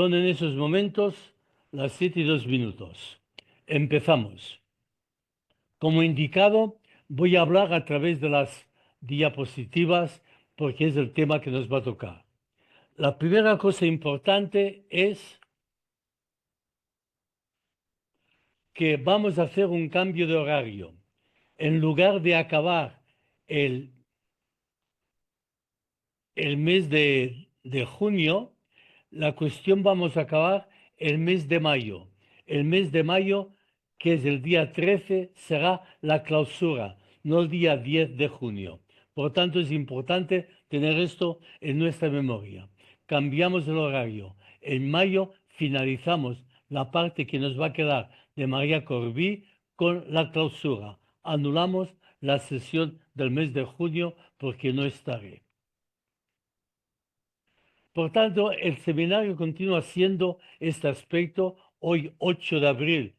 Son en esos momentos las 7:02. Empezamos. Como indicado, voy a hablar a través de las diapositivas porque es el tema que nos va a tocar. La primera cosa importante es que vamos a hacer un cambio de horario. En lugar de acabar el, el mes de junio, la cuestión vamos a acabar el mes de mayo. El mes de mayo, que es el día 13, será la clausura, no el día 10 de junio. Por tanto, es importante tener esto en nuestra memoria. Cambiamos el horario. En mayo finalizamos la parte que nos va a quedar de María Corbí con la clausura. Anulamos la sesión del mes de junio porque no estaré. Por tanto, el seminario continúa siendo este aspecto hoy 8 de abril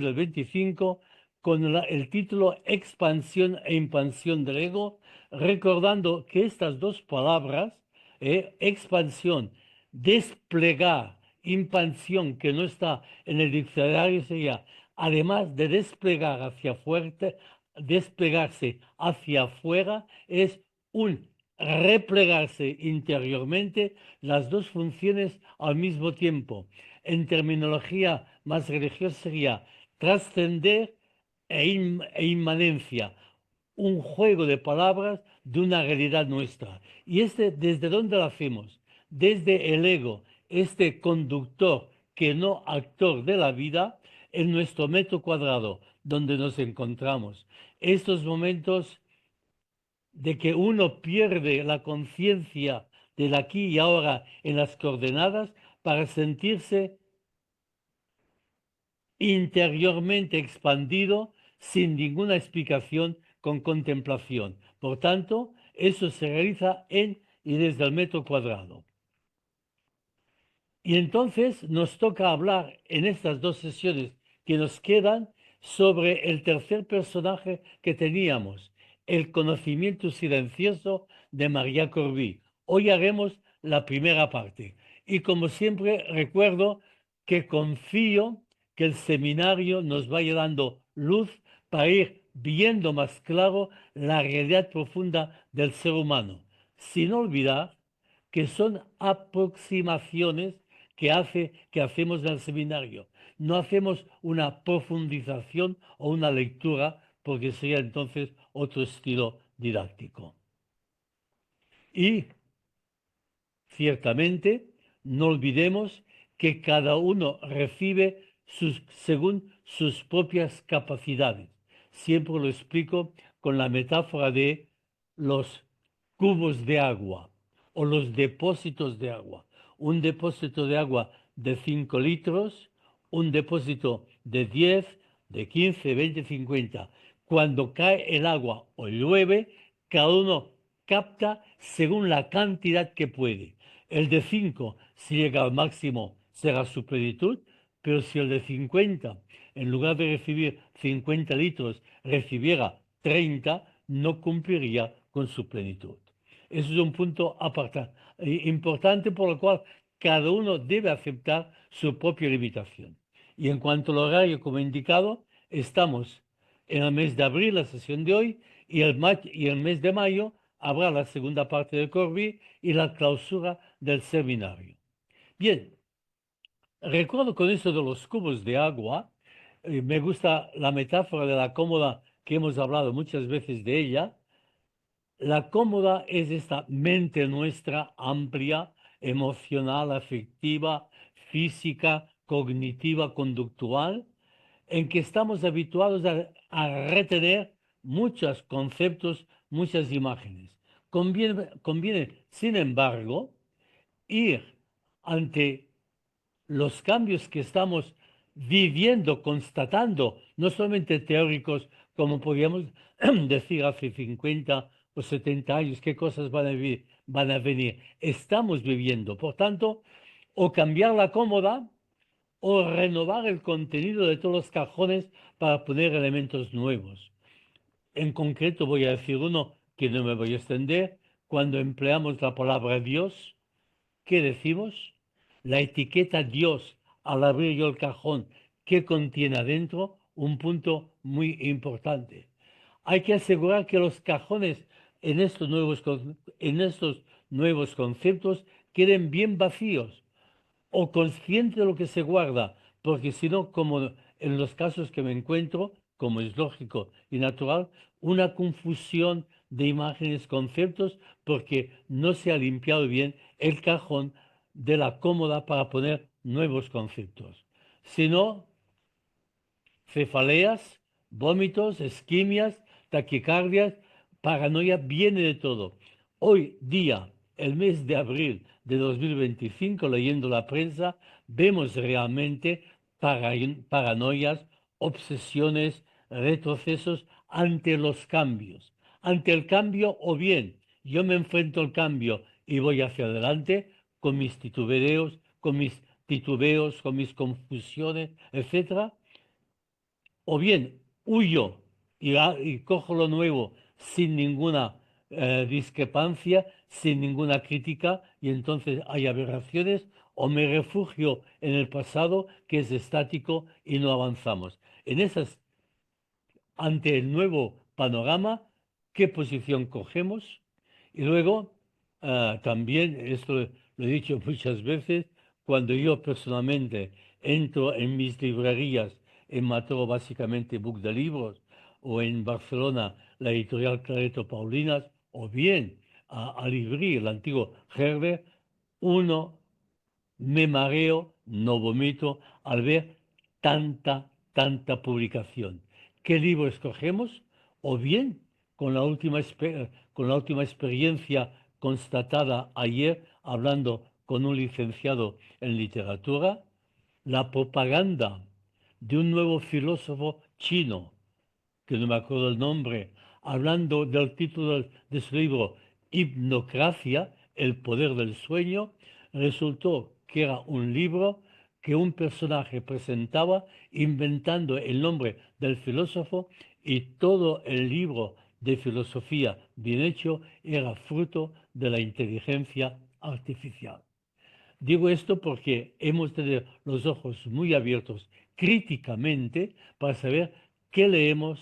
del 25, con el título Expansión e Impansión del Ego, recordando que estas dos palabras, expansión, desplegar, impansión, que no está en el diccionario, sería, además de desplegar hacia fuerte, desplegarse hacia afuera, es un replegarse interiormente, las dos funciones al mismo tiempo. En terminología más religiosa sería trascender e inmanencia, un juego de palabras de una realidad nuestra. ¿Y desde dónde lo hacemos? Desde el ego, este conductor que no actor de la vida, en nuestro metro cuadrado, donde nos encontramos. Estos momentos de que uno pierde la conciencia del aquí y ahora en las coordenadas para sentirse interiormente expandido sin ninguna explicación con contemplación. Por tanto, eso se realiza en y desde el metro cuadrado. Y entonces nos toca hablar en estas dos sesiones que nos quedan sobre el tercer personaje que teníamos, el conocimiento silencioso de María Corbí. Hoy haremos la primera parte. Y como siempre recuerdo que confío que el seminario nos vaya dando luz para ir viendo más claro la realidad profunda del ser humano, sin olvidar que son aproximaciones que hacemos en el seminario. No hacemos una profundización o una lectura porque sería entonces otro estilo didáctico. Y ciertamente no olvidemos que cada uno recibe según sus propias capacidades. Siempre lo explico con la metáfora de los cubos de agua o los depósitos de agua. Un depósito de agua de 5 litros, un depósito de 10, de 15, 20, 50. Cuando cae el agua o llueve, cada uno capta según la cantidad que puede. El de 5, si llega al máximo, será su plenitud, pero si el de 50, en lugar de recibir 50 litros, recibiera 30, no cumpliría con su plenitud. Eso es un punto importante por el cual cada uno debe aceptar su propia limitación. Y en cuanto al horario, como he indicado, estamos en el mes de abril, la sesión de hoy, y el mes de mayo habrá la segunda parte de Corby y la clausura del seminario. Bien, recuerdo con eso de los cubos de agua, me gusta la metáfora de la cómoda que hemos hablado muchas veces de ella. La cómoda es esta mente nuestra amplia, emocional, afectiva, física, cognitiva, conductual, en que estamos habituados a retener muchos conceptos, muchas imágenes. Conviene, sin embargo, ir ante los cambios que estamos viviendo, constatando, no solamente teóricos, como podríamos decir hace 50 o 70 años, qué cosas van a venir. Estamos viviendo. Por tanto, o cambiar la cómoda o renovar el contenido de todos los cajones para poner elementos nuevos. En concreto voy a decir uno que no me voy a extender. Cuando empleamos la palabra Dios, ¿qué decimos? la etiqueta Dios al abrir yo el cajón que contiene adentro, un punto muy importante. Hay que asegurar que los cajones en estos nuevos conceptos queden bien vacíos o consciente de lo que se guarda, porque si no, como en los casos que me encuentro, como es lógico y natural, una confusión de imágenes, conceptos, porque no se ha limpiado bien el cajón de la cómoda para poner nuevos conceptos. Si no, cefaleas, vómitos, isquemias, taquicardias, paranoia, viene de todo. Hoy día, el mes de abril de 2025, leyendo la prensa, vemos realmente paranoias, obsesiones, retrocesos ante los cambios. Ante el cambio, o bien yo me enfrento al cambio y voy hacia adelante con mis titubeos, con mis confusiones, etcétera, o bien huyo y cojo lo nuevo sin ninguna discrepancia, sin ninguna crítica, y entonces hay aberraciones, o me refugio en el pasado que es estático y no avanzamos. En esas, ante el nuevo panorama, ¿qué posición cogemos? Y luego, también, esto lo he dicho muchas veces, cuando yo personalmente entro en mis librerías en Mataró, básicamente book de libros, o en Barcelona la editorial Clareto Paulinas, o bien a Librí, el antiguo Gerber, uno me mareo, no vomito al ver tanta publicación. ¿Qué libro escogemos? O bien, con la última experiencia constatada ayer, hablando con un licenciado en literatura, la propaganda de un nuevo filósofo chino, que no me acuerdo el nombre, hablando del título de su libro, Hipnocracia, el poder del sueño, resultó que era un libro que un personaje presentaba inventando el nombre del filósofo, y todo el libro de filosofía bien hecho era fruto de la inteligencia artificial. Digo esto porque hemos de tener los ojos muy abiertos críticamente para saber qué leemos,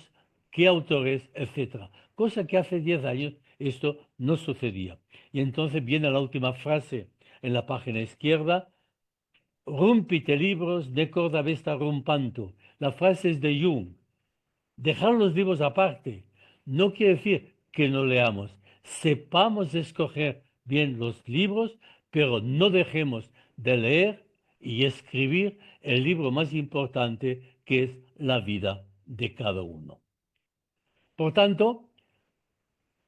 qué autores, etcétera. Cosa que hace 10 años esto no sucedía. Y entonces viene la última frase en la página izquierda: Rumpite libros de corda vesta rumpantu. La frase es de Jung. Dejar los libros aparte no quiere decir que no leamos. Sepamos escoger bien los libros, pero no dejemos de leer y escribir el libro más importante, que es la vida de cada uno. Por tanto,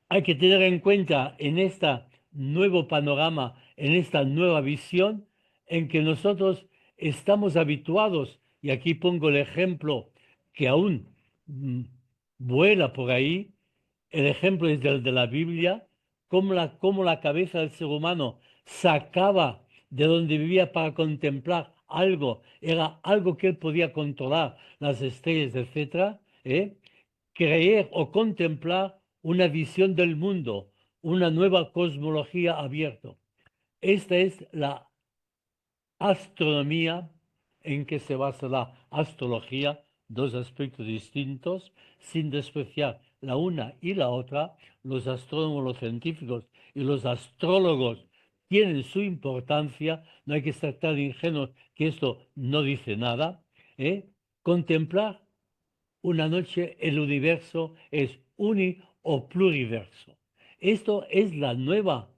hay que tener en cuenta en este nuevo panorama, en esta nueva visión, en que nosotros estamos habituados, y aquí pongo el ejemplo que aún mm, vuela por ahí, el ejemplo es del de la Biblia, cómo la cabeza del ser humano sacaba de donde vivía para contemplar algo, era algo que él podía controlar, las estrellas, etc., creer o contemplar una visión del mundo, una nueva cosmología abierta. Esta es la astronomía en que se basa la astrología, dos aspectos distintos, sin despreciar la una y la otra. Los astrónomos, los científicos y los astrólogos tienen su importancia, no hay que estar tan ingenuos que esto no dice nada. Contemplar una noche el universo es uni o pluriverso. Esto es la nueva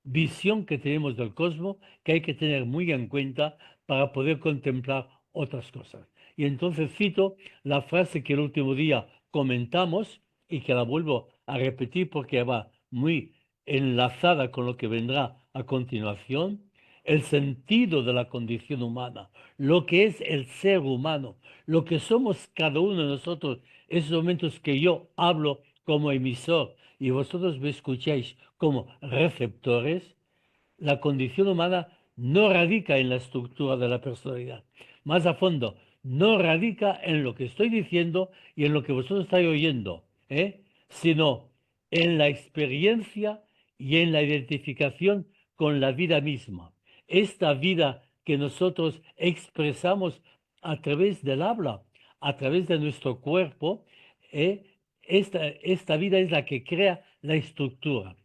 visión que tenemos del cosmos, que hay que tener muy en cuenta para poder contemplar otras cosas. Y entonces cito la frase que el último día comentamos y que la vuelvo a repetir porque va muy enlazada con lo que vendrá a continuación: el sentido de la condición humana, lo que es el ser humano, lo que somos cada uno de nosotros, esos momentos que yo hablo como emisor y vosotros me escucháis como receptores. La condición humana no radica en la estructura de la personalidad. Más a fondo, no radica en lo que estoy diciendo y en lo que vosotros estáis oyendo, sino en la experiencia y en la identificación con la vida misma. esta vida que nosotros expresamos a través del habla, a través de nuestro cuerpo, esta vida es la que crea la estructura.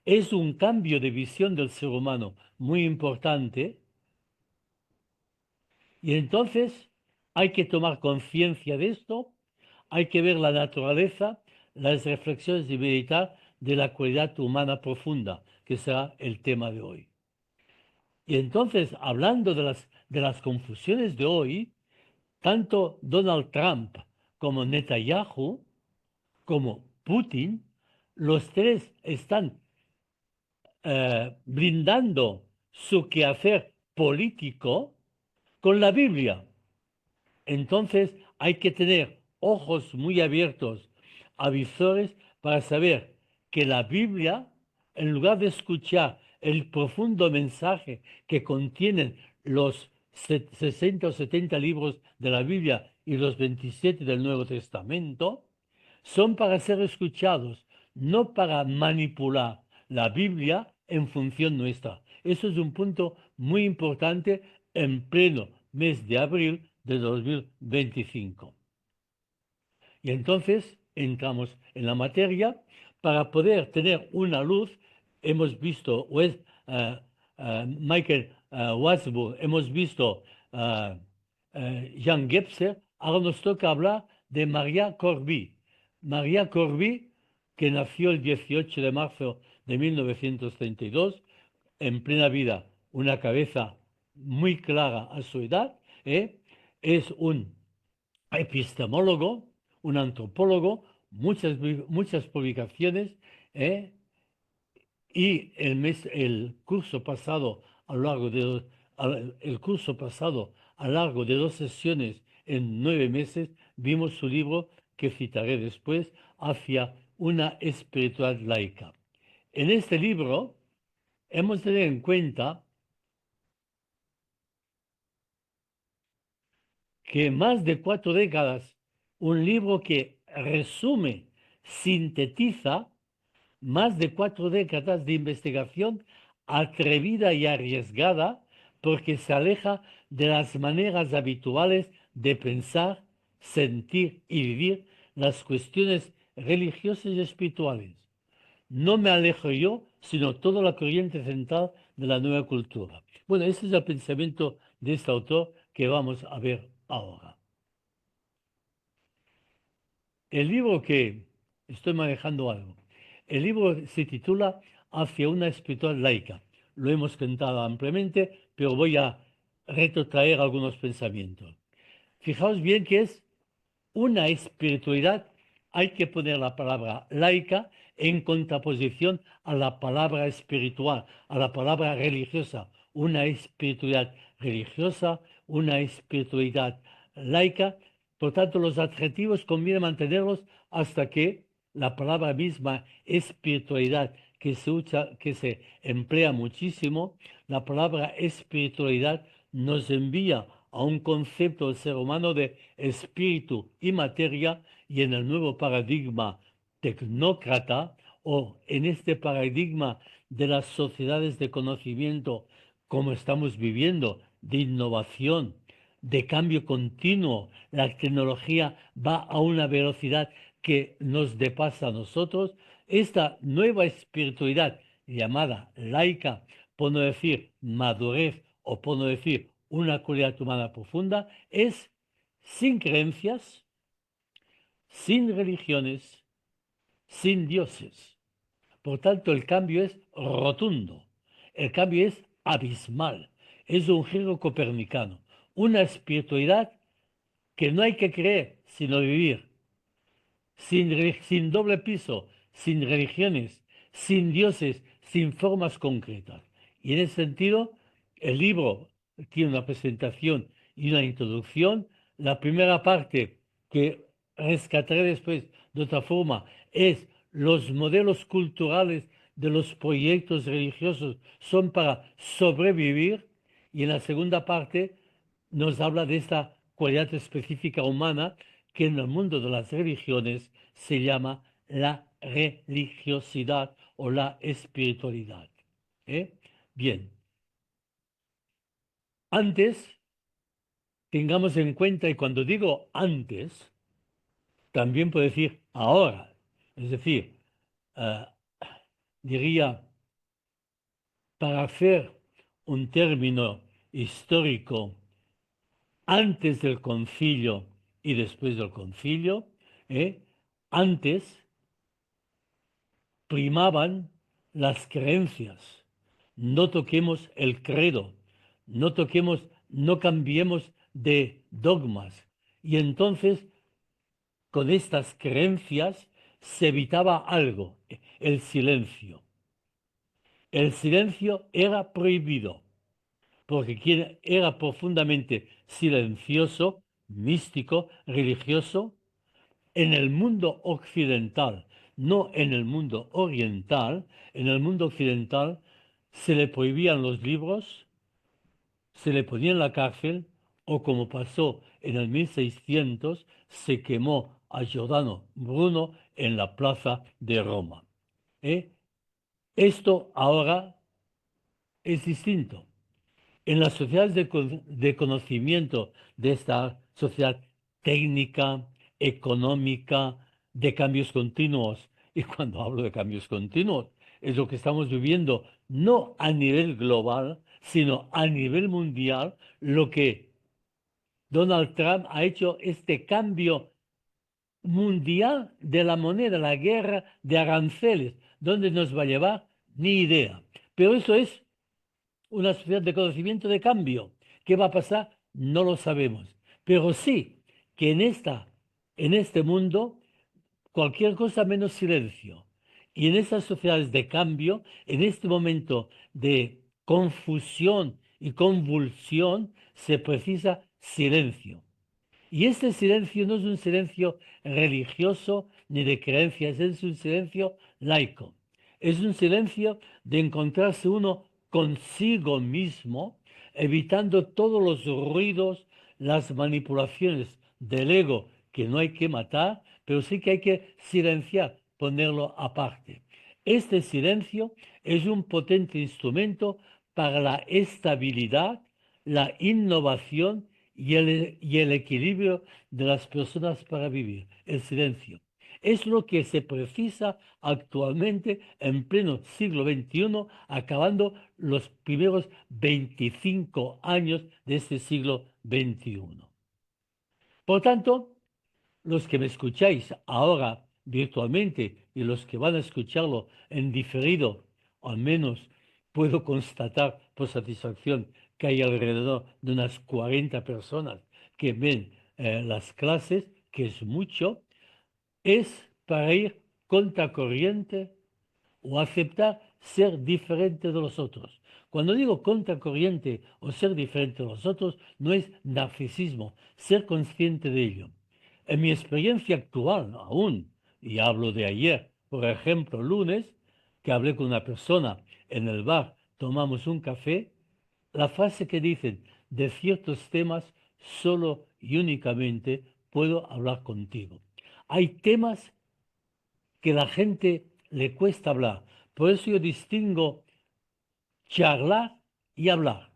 Es un cambio de visión del ser humano muy importante y entonces hay que tomar conciencia de esto, hay que ver la naturaleza, las reflexiones y meditar de la cualidad humana profunda, que será el tema de hoy. Y entonces, hablando de las confusiones de hoy, tanto Donald Trump como Netanyahu, como Putin, los tres están blindando su quehacer político con la Biblia. Entonces hay que tener ojos muy abiertos, avisores, para saber que la Biblia, en lugar de escuchar el profundo mensaje que contienen los 60 o 70 libros de la Biblia y los 27 del Nuevo Testamento, son para ser escuchados, no para manipular la Biblia en función nuestra. Eso es un punto muy importante en pleno mes de abril de 2025. Y entonces entramos en la materia. Para poder tener una luz, hemos visto, Michael Wadsworth, hemos visto Jean Gebser, ahora nos toca hablar de Maria Corby. Maria Corby, que nació el 18 de marzo de 1932, en plena vida, una cabeza muy clara a su edad, es un epistemólogo, un antropólogo, muchas publicaciones, ¿eh? Y el curso pasado, el curso pasado, a lo largo de 2 sesiones en 9 meses, vimos su libro que citaré después, Hacia una espiritualidad laica. En este libro hemos de tener en cuenta que más de 4 décadas, un libro que resume, sintetiza más de 4 décadas de investigación atrevida y arriesgada porque se aleja de las maneras habituales de pensar, sentir y vivir las cuestiones religiosas y espirituales. No me alejo yo, sino toda la corriente central de la nueva cultura. Bueno, ese es el pensamiento de este autor que vamos a ver ahora. El libro que estoy manejando algo. El libro se titula Hacia una espiritual laica. Lo hemos contado ampliamente, pero voy a retrotraer algunos pensamientos. Fijaos bien que es una espiritualidad, hay que poner la palabra laica en contraposición a la palabra espiritual, a la palabra religiosa. Una espiritualidad religiosa, una espiritualidad laica. Por tanto, los adjetivos conviene mantenerlos hasta que la palabra misma espiritualidad, que se emplea muchísimo, la palabra espiritualidad nos envía a un concepto del ser humano de espíritu y materia, y en el nuevo paradigma tecnócrata, o en este paradigma de las sociedades de conocimiento como estamos viviendo, de innovación, de cambio continuo, la tecnología va a una velocidad que nos depasa a nosotros, esta nueva espiritualidad llamada laica, por no decir madurez o por no decir una cualidad humana profunda, es sin creencias, sin religiones, sin dioses. Por tanto, el cambio es rotundo, el cambio es abismal, es un giro copernicano, una espiritualidad que no hay que creer, sino vivir, sin doble piso, sin religiones, sin dioses, sin formas concretas. Y en ese sentido, el libro tiene una presentación y una introducción. La primera parte, que rescataré después de otra forma, es los modelos culturales de los proyectos religiosos son para sobrevivir. Y en la segunda parte nos habla de esta cualidad específica humana que en el mundo de las religiones se llama la religiosidad o la espiritualidad. ¿Eh? Bien, Antes, tengamos en cuenta, y cuando digo antes, también puedo decir ahora. Es decir, eh, diría, para hacer un término histórico antes del concilio y después del concilio, antes primaban las creencias. No toquemos el credo, no toquemos, no cambiemos de dogmas. Y entonces, con estas creencias, se evitaba algo, el silencio. El silencio era prohibido, porque quien era profundamente silencioso, místico, religioso, en el mundo occidental, no en el mundo oriental, en el mundo occidental se le prohibían los libros, se le ponía en la cárcel, o como pasó en el 1600, se quemó a Giordano Bruno en la plaza de Roma. ¿Eh? Esto ahora es distinto. En las sociedades de conocimiento de esta sociedad técnica, económica, de cambios continuos, y cuando hablo de cambios continuos, es lo que estamos viviendo no a nivel global, sino a nivel mundial, lo que Donald Trump ha hecho este cambio mundial de la moneda, la guerra de aranceles. ¿Dónde nos va a llevar? Ni idea. Pero eso es una sociedad de conocimiento de cambio. ¿Qué va a pasar? No lo sabemos. Pero sí que en este mundo, cualquier cosa menos silencio. Y en esas sociedades de cambio, en este momento de confusión y convulsión, se precisa silencio. Y este silencio no es un silencio religioso ni de creencias, es un silencio laico. Es un silencio de encontrarse uno consigo mismo, evitando todos los ruidos, las manipulaciones del ego que no hay que matar, pero sí que hay que silenciar, ponerlo aparte. Este silencio es un potente instrumento para la estabilidad, la innovación y el equilibrio de las personas para vivir, el silencio. Es lo que se precisa actualmente en pleno siglo XXI, acabando los primeros 25 años de este siglo XXI. Por tanto, los que me escucháis ahora virtualmente y los que van a escucharlo en diferido, al menos puedo constatar por satisfacción que hay alrededor de unas 40 personas que ven las clases, que es mucho, es para ir contracorriente o aceptar ser diferente de los otros. Cuando digo contracorriente o ser diferente de los otros, no es narcisismo, ser consciente de ello. En mi experiencia actual, aún, y hablo de ayer, por ejemplo, lunes, que hablé con una persona en el bar, tomamos un café, la frase que dicen de ciertos temas solo y únicamente puedo hablar contigo. Hay temas que la gente le cuesta hablar. Por eso yo distingo charlar y hablar.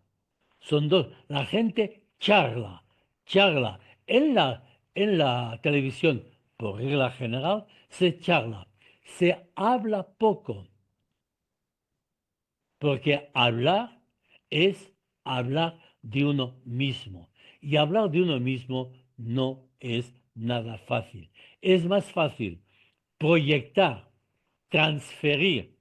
Son dos. La gente charla, charla. En la televisión, por regla general, se charla. Se habla poco, porque hablar es hablar de uno mismo. Y hablar de uno mismo no es nada fácil. Es más fácil proyectar, transferir,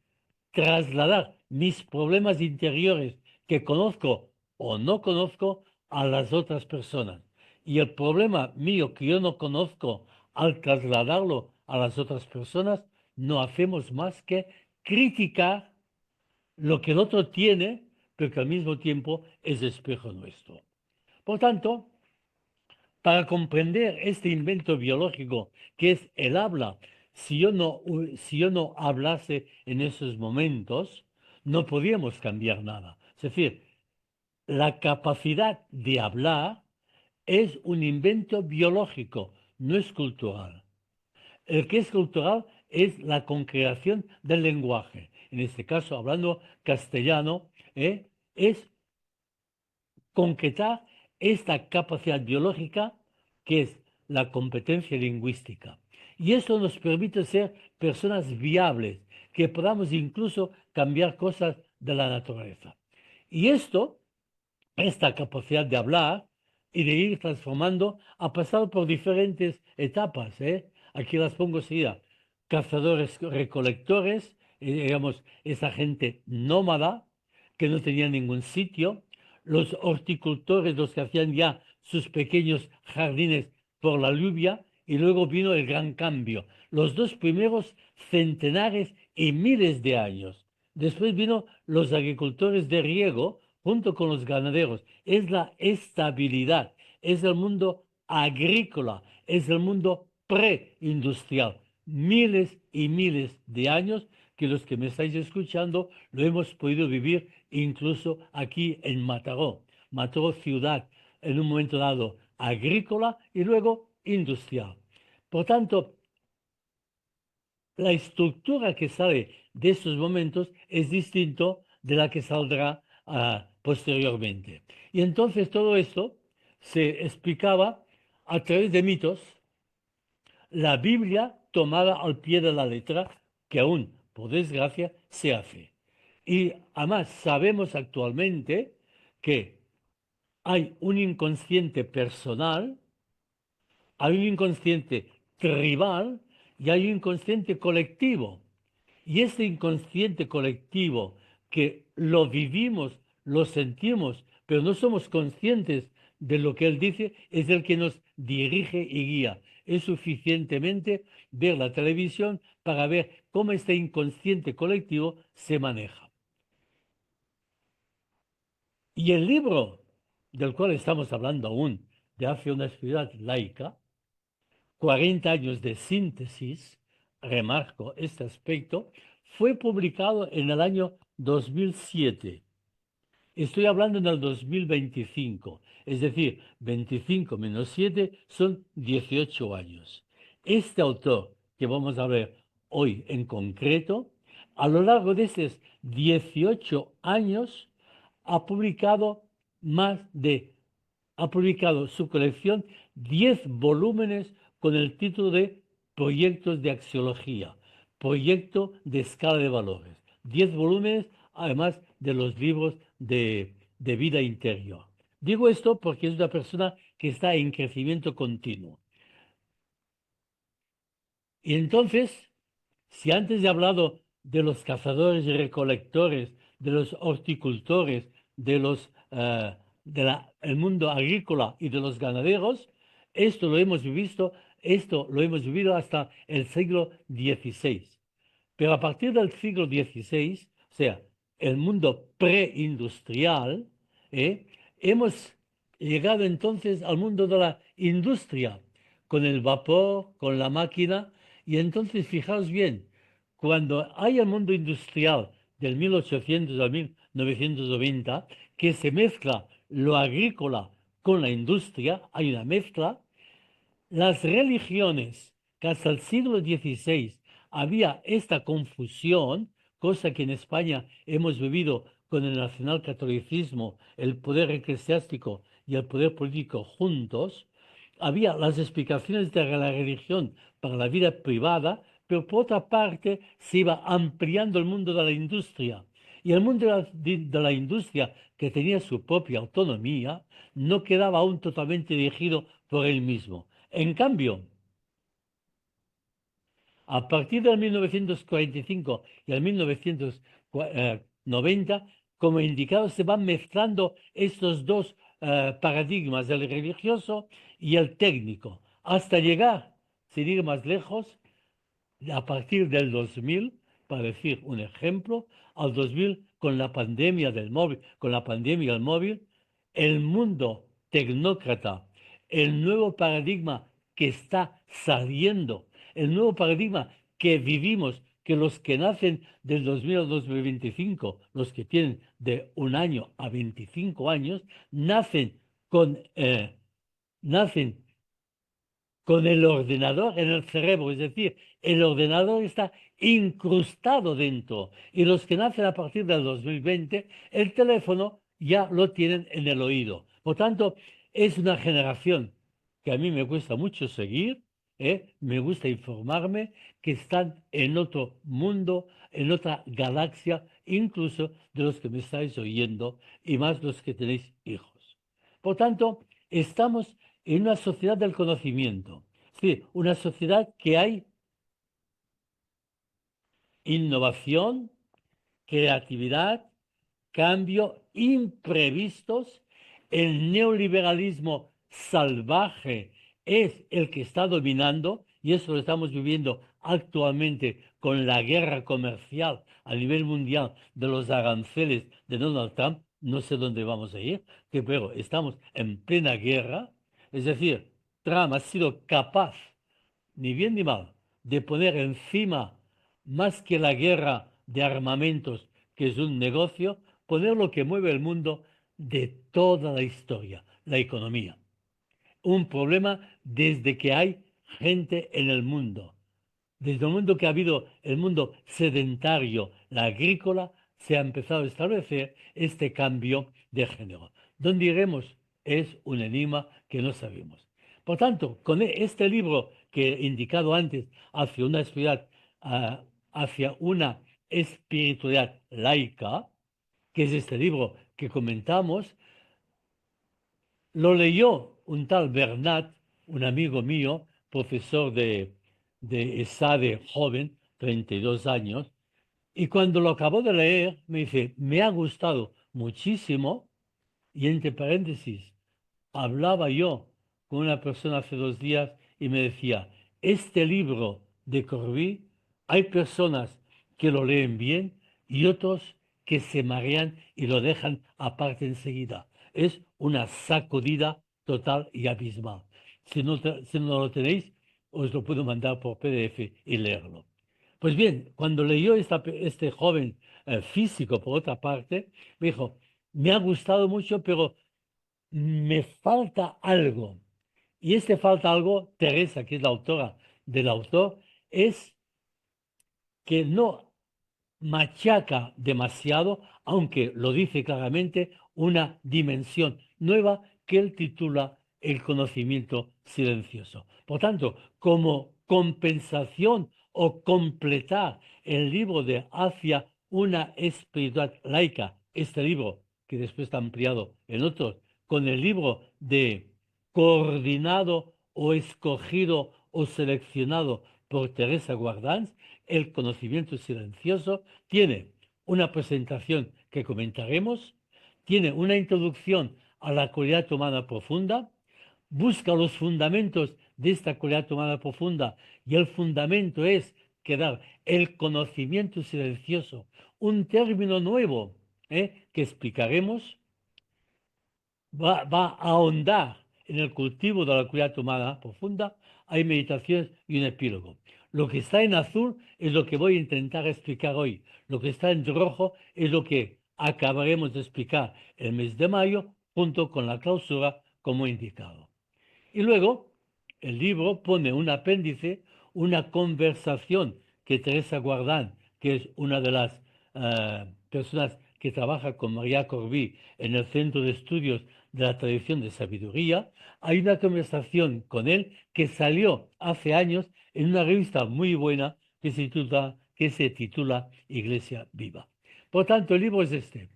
trasladar mis problemas interiores que conozco o no conozco a las otras personas. Y el problema mío que yo no conozco, al trasladarlo a las otras personas, no hacemos más que criticar lo que el otro tiene, pero que al mismo tiempo es espejo nuestro. Por tanto, para comprender este invento biológico que es el habla, si yo no hablase en esos momentos, no podríamos cambiar nada. Es decir, la capacidad de hablar es un invento biológico, no es cultural. El que es cultural es la concreación del lenguaje. En este caso, hablando castellano, es concretar esta capacidad biológica que es la competencia lingüística. Y esto nos permite ser personas viables, que podamos incluso cambiar cosas de la naturaleza. Y esta capacidad de hablar y de ir transformando ha pasado por diferentes etapas, ¿eh? Aquí las pongo seguida. Cazadores recolectores, digamos, esa gente nómada que no tenía ningún sitio, los horticultores, los que hacían ya sus pequeños jardines por la lluvia, y luego vino el gran cambio, los dos primeros centenares y miles de años. Después vino los agricultores de riego junto con los ganaderos. Es la estabilidad, es el mundo agrícola, es el mundo preindustrial. Miles y miles de años que los que me estáis escuchando lo hemos podido vivir incluso aquí en Mataró. Mataró ciudad en un momento dado agrícola y luego industrial. Por tanto, la estructura que sale de estos momentos es distinto de la que saldrá posteriormente. Y entonces todo esto se explicaba a través de mitos, la Biblia tomada al pie de la letra, que aún, por desgracia, se hace. Y además sabemos actualmente que hay un inconsciente personal, hay un inconsciente tribal y hay un inconsciente colectivo. Y este inconsciente colectivo que lo vivimos, lo sentimos, pero no somos conscientes de lo que él dice, es el que nos dirige y guía. Es suficientemente ver la televisión para ver cómo este inconsciente colectivo se maneja. Y el libro del cual estamos hablando aún, de Hacia una sociedad laica, 40 años de síntesis, remarco este aspecto, fue publicado en el año 2007. Estoy hablando en el 2025, es decir, 25 menos 7 son 18 años. Este autor que vamos a ver hoy en concreto, a lo largo de estos 18 años, ha publicado más de ha publicado su colección 10 volúmenes con el título de Proyectos de Axiología, Proyecto de Escala de Valores. 10 volúmenes, además de los libros de vida interior. Digo esto porque es una persona que está en crecimiento continuo. Y entonces, si antes he hablado de los cazadores y recolectores, de los horticultores, de los el mundo agrícola y de los ganaderos, esto lo hemos vivido hasta el siglo XVI. Pero a partir del siglo XVI, o sea, el mundo preindustrial, hemos llegado entonces al mundo de la industria, con el vapor, con la máquina, y entonces fijaos bien, cuando hay el mundo industrial del 1800 al 1990, que se mezcla lo agrícola con la industria, hay una mezcla, las religiones, que hasta el siglo XVI había esta confusión, cosa que en España hemos vivido con el nacionalcatolicismo, el poder eclesiástico y el poder político juntos, había las explicaciones de la religión para la vida privada, pero por otra parte se iba ampliando el mundo de la industria. Y el mundo de la industria, que tenía su propia autonomía, no quedaba aún totalmente dirigido por él mismo. En cambio, a partir del 1945 y el 1990, como indicado, se van mezclando estos dos paradigmas, el religioso y el técnico, hasta llegar, sin ir más lejos, a partir del 2000, para decir un ejemplo, al 2000 con la pandemia del móvil, con la pandemia del móvil, el mundo tecnócrata, el nuevo paradigma que está saliendo, el nuevo paradigma que vivimos, que los que nacen del 2000 al 2025, los que tienen de un año a 25 años, nacen con, nacen con el ordenador en el cerebro, es decir, el ordenador está incrustado dentro. Y los que nacen a partir del 2020, el teléfono ya lo tienen en el oído. Por tanto, es una generación que a mí me cuesta mucho seguir, me gusta informarme, que están en otro mundo, en otra galaxia, incluso de los que me estáis oyendo y más los que tenéis hijos. Por tanto, estamos en una sociedad del conocimiento, sí, una sociedad que hay innovación, creatividad, cambio imprevistos. El neoliberalismo salvaje es el que está dominando y eso lo estamos viviendo actualmente con la guerra comercial a nivel mundial de los aranceles de Donald Trump. No sé dónde vamos a ir, pero estamos en plena guerra. Es decir, Trump ha sido capaz, ni bien ni mal, de poner encima, más que la guerra de armamentos, que es un negocio, poner lo que mueve el mundo de toda la historia, la economía. Un problema desde que hay gente en el mundo. Desde el mundo que ha habido el mundo sedentario, la agrícola, se ha empezado a establecer este cambio de género. ¿Dónde iremos? Es un enigma que no sabemos. Por tanto, con este libro que he indicado antes, ah, hacia una espiritualidad laica, que es este libro que comentamos, lo leyó un tal Bernat, un amigo mío, profesor de ESADE joven, 32 años, y cuando lo acabó de leer, me dice, me ha gustado muchísimo, y entre paréntesis, hablaba yo con una persona hace 2 días y me decía, este libro de Corbí, hay personas que lo leen bien y otros que se marean y lo dejan aparte enseguida. Es una sacudida total y abismal. Si no lo tenéis, os lo puedo mandar por PDF y leerlo. Pues bien, cuando leyó este joven físico, por otra parte, me dijo, me ha gustado mucho, pero me falta algo. Y este falta algo, Teresa, que es la autora del autor, es que no machaca demasiado, aunque lo dice claramente, una dimensión nueva que él titula el conocimiento silencioso. Por tanto, como compensación o completar el libro de Hacia una espiritualidad laica, este libro que después está ampliado en otros, con el libro de coordinado o escogido o seleccionado por Teresa Guardans, el conocimiento silencioso, tiene una presentación que comentaremos, tiene una introducción a la cualidad humana profunda, busca los fundamentos de esta cualidad humana profunda y el fundamento es quedar el conocimiento silencioso, un término nuevo que explicaremos, va a ahondar en el cultivo de la cualidad humana profunda. Hay meditaciones y un epílogo. Lo que está en azul es lo que voy a intentar explicar hoy. Lo que está en rojo es lo que acabaremos de explicar el mes de mayo junto con la clausura como indicado. Y luego el libro pone un apéndice, una conversación que Teresa Guardán, que es una de las personas que trabaja con María Corbí en el Centro de Estudios de la Tradición de Sabiduría, hay una conversación con él que salió hace años en una revista muy buena que se titula Iglesia Viva. Por tanto, el libro es este,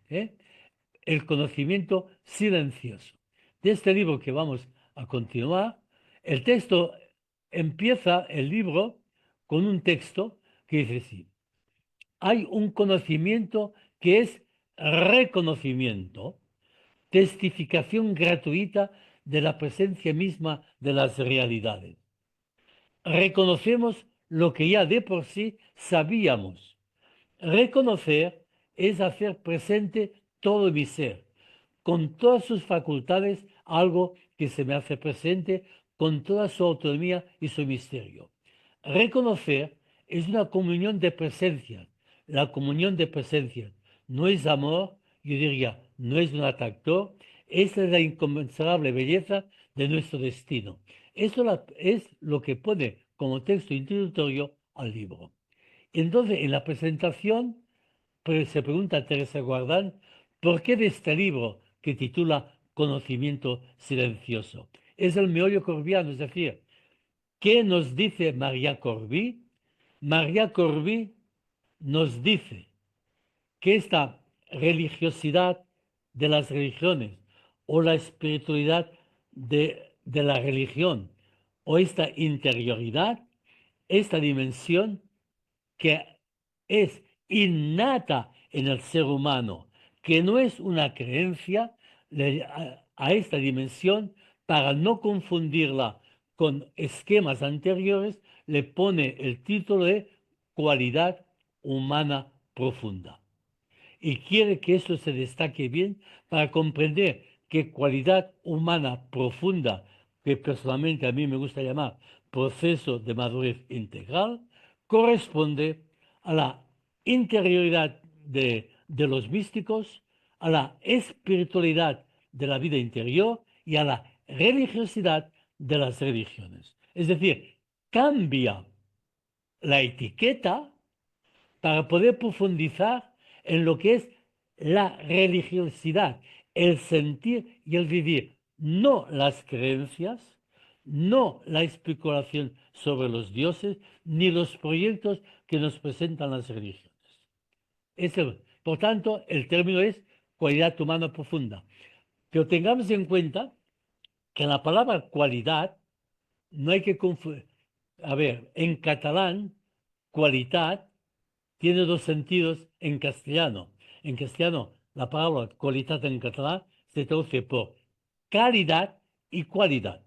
El conocimiento silencioso. De este libro que vamos a continuar, el texto empieza el libro con un texto que dice así, hay un conocimiento que es reconocimiento, testificación gratuita de la presencia misma de las realidades. Reconocemos lo que ya de por sí sabíamos. Reconocer es hacer presente todo mi ser, con todas sus facultades, algo que se me hace presente, con toda su autonomía y su misterio. Reconocer es una comunión de presencias. La comunión de presencias no es amor, yo diría, no es un atractor, esa es la inconmensurable belleza de nuestro destino. Eso es lo que pone como texto introductorio al libro. Entonces, en la presentación, se pregunta a Teresa Guardán, porqué de este libro que titula Conocimiento Silencioso. Es el meollo corbiano, es decir, ¿qué nos dice María Corbí? María Corbí nos dice que esta religiosidad de las religiones o la espiritualidad de la religión o esta interioridad, esta dimensión que es innata en el ser humano, que no es una creencia, a esta dimensión, para no confundirla con esquemas anteriores, le pone el título de cualidad humana profunda y quiere que eso se destaque bien para comprender que cualidad humana profunda, que personalmente a mí me gusta llamar proceso de madurez integral, corresponde a la interioridad de los místicos, a la espiritualidad de la vida interior y a la religiosidad de las religiones. Es decir, cambia la etiqueta para poder profundizar en lo que es la religiosidad, el sentir y el vivir, no las creencias, no la especulación sobre los dioses, ni los proyectos que nos presentan las religiones. Por tanto, el término es cualidad humana profunda. Pero tengamos en cuenta que la palabra cualidad no hay que confundir. A ver, en catalán, cualidad tiene dos sentidos en castellano. En castellano, la palabra cualidad en catalán se traduce por calidad y cualidad.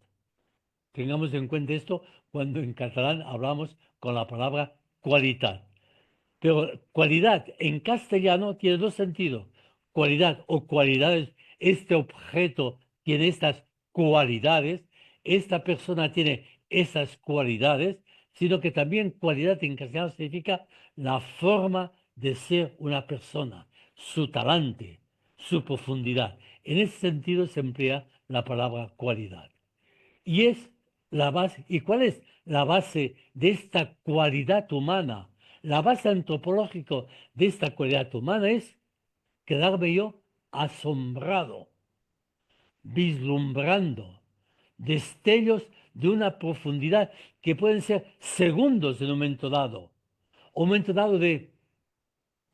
Tengamos en cuenta esto cuando en catalán hablamos con la palabra cualidad. Pero cualidad en castellano tiene dos sentidos. Cualidad o cualidades, este objeto tiene estas cualidades, esta persona tiene esas cualidades, sino que también cualidad en castellano significa la forma de ser una persona, su talante, su profundidad. En ese sentido se emplea la palabra cualidad. Y es la base. ¿Y cuál es la base de esta cualidad humana? La base antropológica de esta cualidad humana es quedarme yo asombrado, vislumbrando destellos de una profundidad que pueden ser segundos en un momento dado, o un momento dado de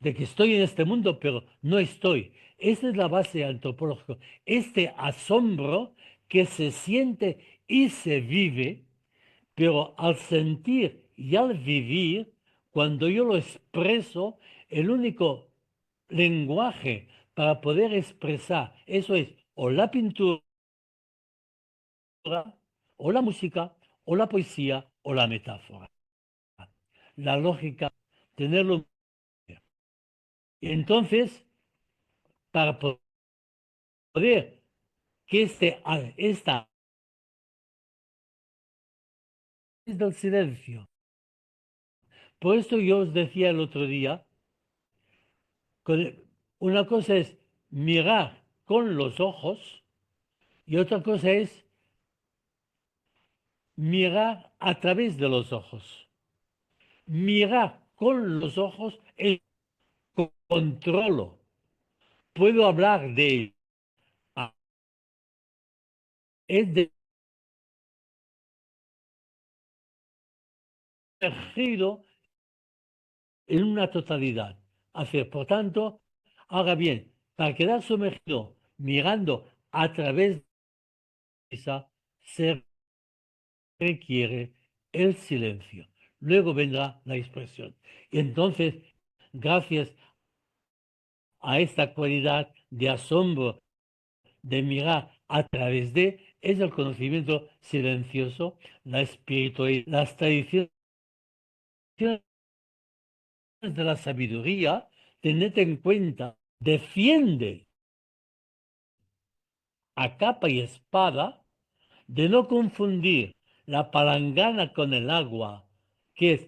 que estoy en este mundo, pero no estoy. Esa es la base antropológica. Este asombro que se siente y se vive, pero al sentir y al vivir, cuando yo lo expreso, el único lenguaje para poder expresar eso es o la pintura, o la música, o la poesía, o la metáfora. La lógica, tenerlo. Entonces, para poder que esta es del silencio. Por esto yo os decía el otro día, una cosa es mirar con los ojos y otra cosa es mirar a través de los ojos. Mirar con los ojos es controlo. Puedo hablar de él. Es sumergido en una totalidad. Por tanto, ahora bien, para quedar sumergido mirando a través de esa, se requiere el silencio. Luego vendrá la expresión. Y entonces, gracias a esta cualidad de asombro, de mirar a través de, es el conocimiento silencioso, la espiritualidad, las tradiciones de la sabiduría, tened en cuenta, defiende a capa y espada de no confundir la palangana con el agua, que es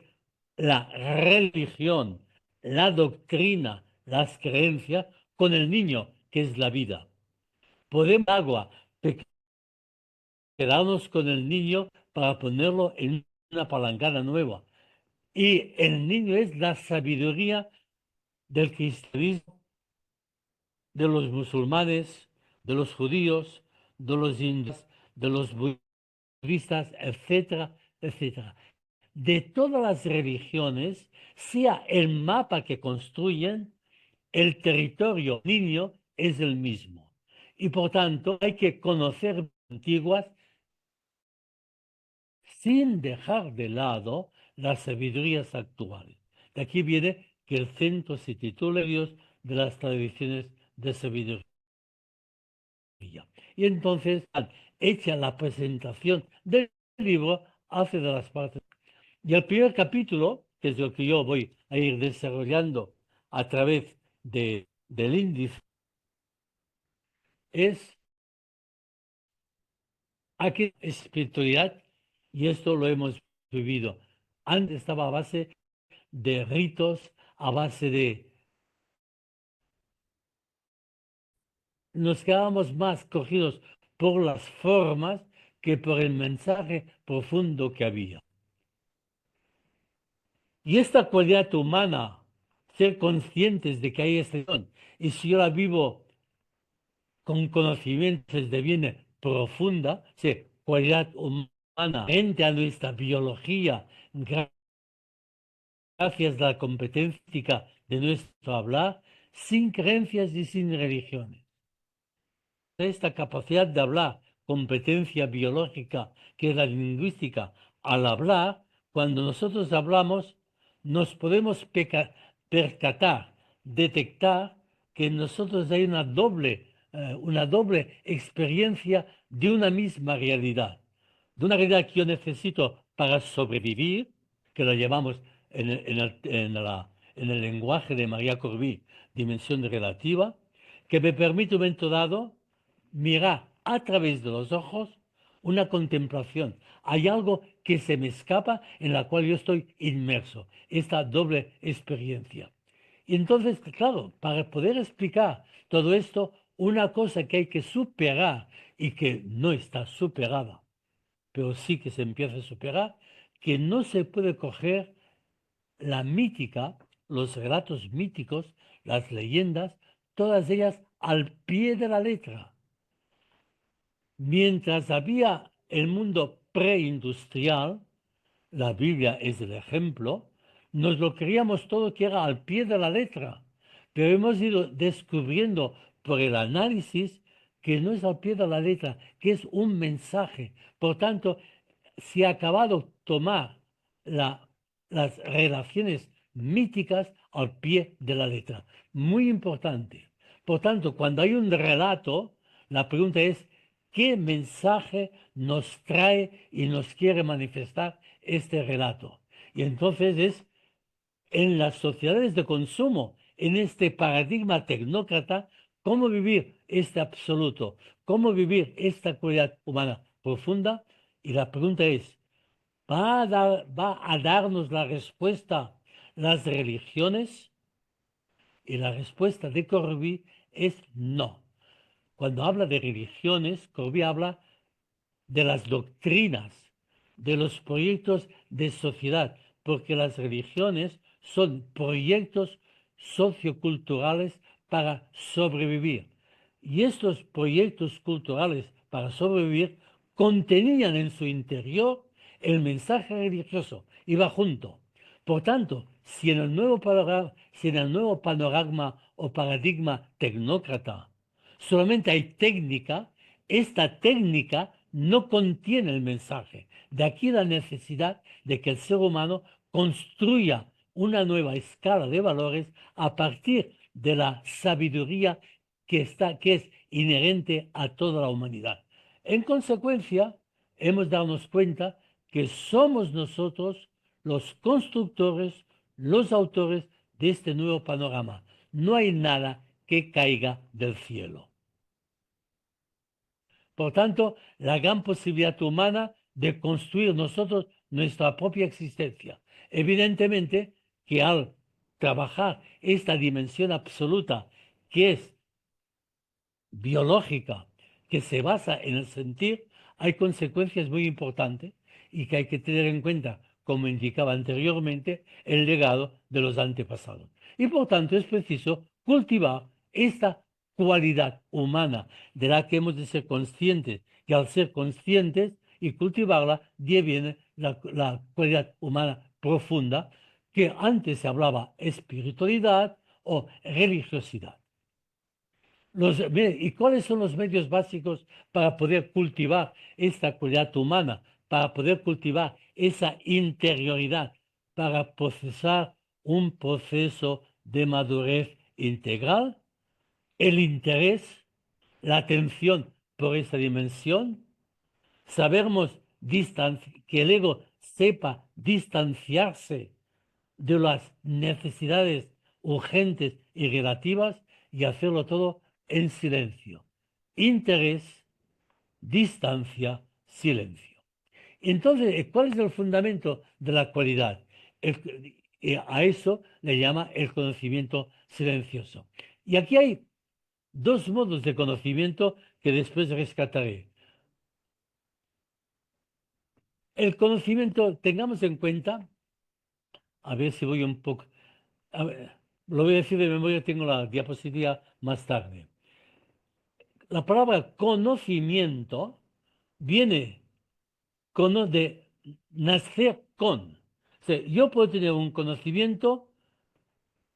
la religión, la doctrina, las creencias, con el niño, que es la vida. Podemos agua, quedarnos con el niño para ponerlo en una palangana nueva. Y el niño es la sabiduría del cristianismo de los musulmanes, de los judíos, de los hindúes, de los budistas, etcétera, etcétera. De todas las religiones, sea el mapa que construyen, el territorio niño es el mismo. Y por tanto hay que conocer antiguas sin dejar de lado las sabidurías actuales. De aquí viene que el centro se titula Dios de las tradiciones de sabiduría. Y entonces, hecha la presentación del libro, hace de las partes. Y el primer capítulo, que es lo que yo voy a ir desarrollando a través del índice, es aquí espiritualidad, y esto lo hemos vivido. Antes estaba a base de ritos, a base de... Nos quedábamos más cogidos por las formas que por el mensaje profundo que había. Y esta cualidad humana, ser conscientes de que hay excepción, y si yo la vivo con conocimientos de viene profunda, cualidad humana, frente a nuestra biología, gracias a la competencia de nuestro hablar, sin creencias y sin religiones. Esta capacidad de hablar, competencia biológica que es la lingüística, al hablar, cuando nosotros hablamos, nos podemos percatar, detectar que en nosotros hay una doble experiencia de una misma realidad. De una realidad que yo necesito para sobrevivir, que lo llamamos en el lenguaje de María Corbí, dimensión relativa, que me permite un momento dado mirar a través de los ojos una contemplación. Hay algo que se me escapa en la cual yo estoy inmerso, esta doble experiencia. Y entonces, claro, para poder explicar todo esto, una cosa que hay que superar y que no está superada, pero sí que se empieza a superar, que no se puede coger la mítica, los relatos míticos, las leyendas, todas ellas al pie de la letra. Mientras había el mundo preindustrial, la Biblia es el ejemplo, nos lo creíamos todo que era al pie de la letra, pero hemos ido descubriendo por el análisis que no es al pie de la letra, que es un mensaje. Por tanto, se ha acabado tomar las relaciones míticas al pie de la letra. Muy importante. Por tanto, cuando hay un relato, la pregunta es, ¿qué mensaje nos trae y nos quiere manifestar este relato? Y entonces es en las sociedades de consumo, en este paradigma tecnócrata, cómo vivir este absoluto, cómo vivir esta cualidad humana profunda. Y la pregunta es, ¿va a darnos la respuesta las religiones? Y la respuesta de Corbí es no. Cuando habla de religiones, Corbí habla de las doctrinas, de los proyectos de sociedad, porque las religiones son proyectos socioculturales para sobrevivir. Y estos proyectos culturales para sobrevivir contenían en su interior el mensaje religioso, iba junto. Por tanto, si en el nuevo panorama o paradigma tecnócrata solamente hay técnica, esta técnica no contiene el mensaje. De aquí la necesidad de que el ser humano construya una nueva escala de valores a partir de la sabiduría que es inherente a toda la humanidad. En consecuencia, hemos de darnos cuenta que somos nosotros los constructores, los autores de este nuevo panorama. No hay nada que caiga del cielo. Por tanto, la gran posibilidad humana de construir nosotros nuestra propia existencia. Evidentemente que al trabajar esta dimensión absoluta que es biológica, que se basa en el sentir, hay consecuencias muy importantes y que hay que tener en cuenta, como indicaba anteriormente, el legado de los antepasados. Y por tanto es preciso cultivar esta cualidad humana de la que hemos de ser conscientes, y al ser conscientes y cultivarla, de ahí viene la cualidad humana profunda, que antes se hablaba espiritualidad o religiosidad. ¿Y cuáles son los medios básicos para poder cultivar esta cualidad humana, para poder cultivar esa interioridad, para procesar un proceso de madurez integral? El interés, la atención por esa dimensión, sabemos que el ego sepa distanciarse de las necesidades urgentes y relativas y hacerlo todo en silencio. Interés, distancia, silencio. Entonces, ¿cuál es el fundamento de la cualidad? A eso le llama el conocimiento silencioso. Y aquí hay dos modos de conocimiento que después rescataré. El conocimiento, tengamos en cuenta, a ver si voy un poco, a ver, lo voy a decir de memoria, tengo la diapositiva más tarde. La palabra conocimiento viene de nacer con. O sea, yo puedo tener un conocimiento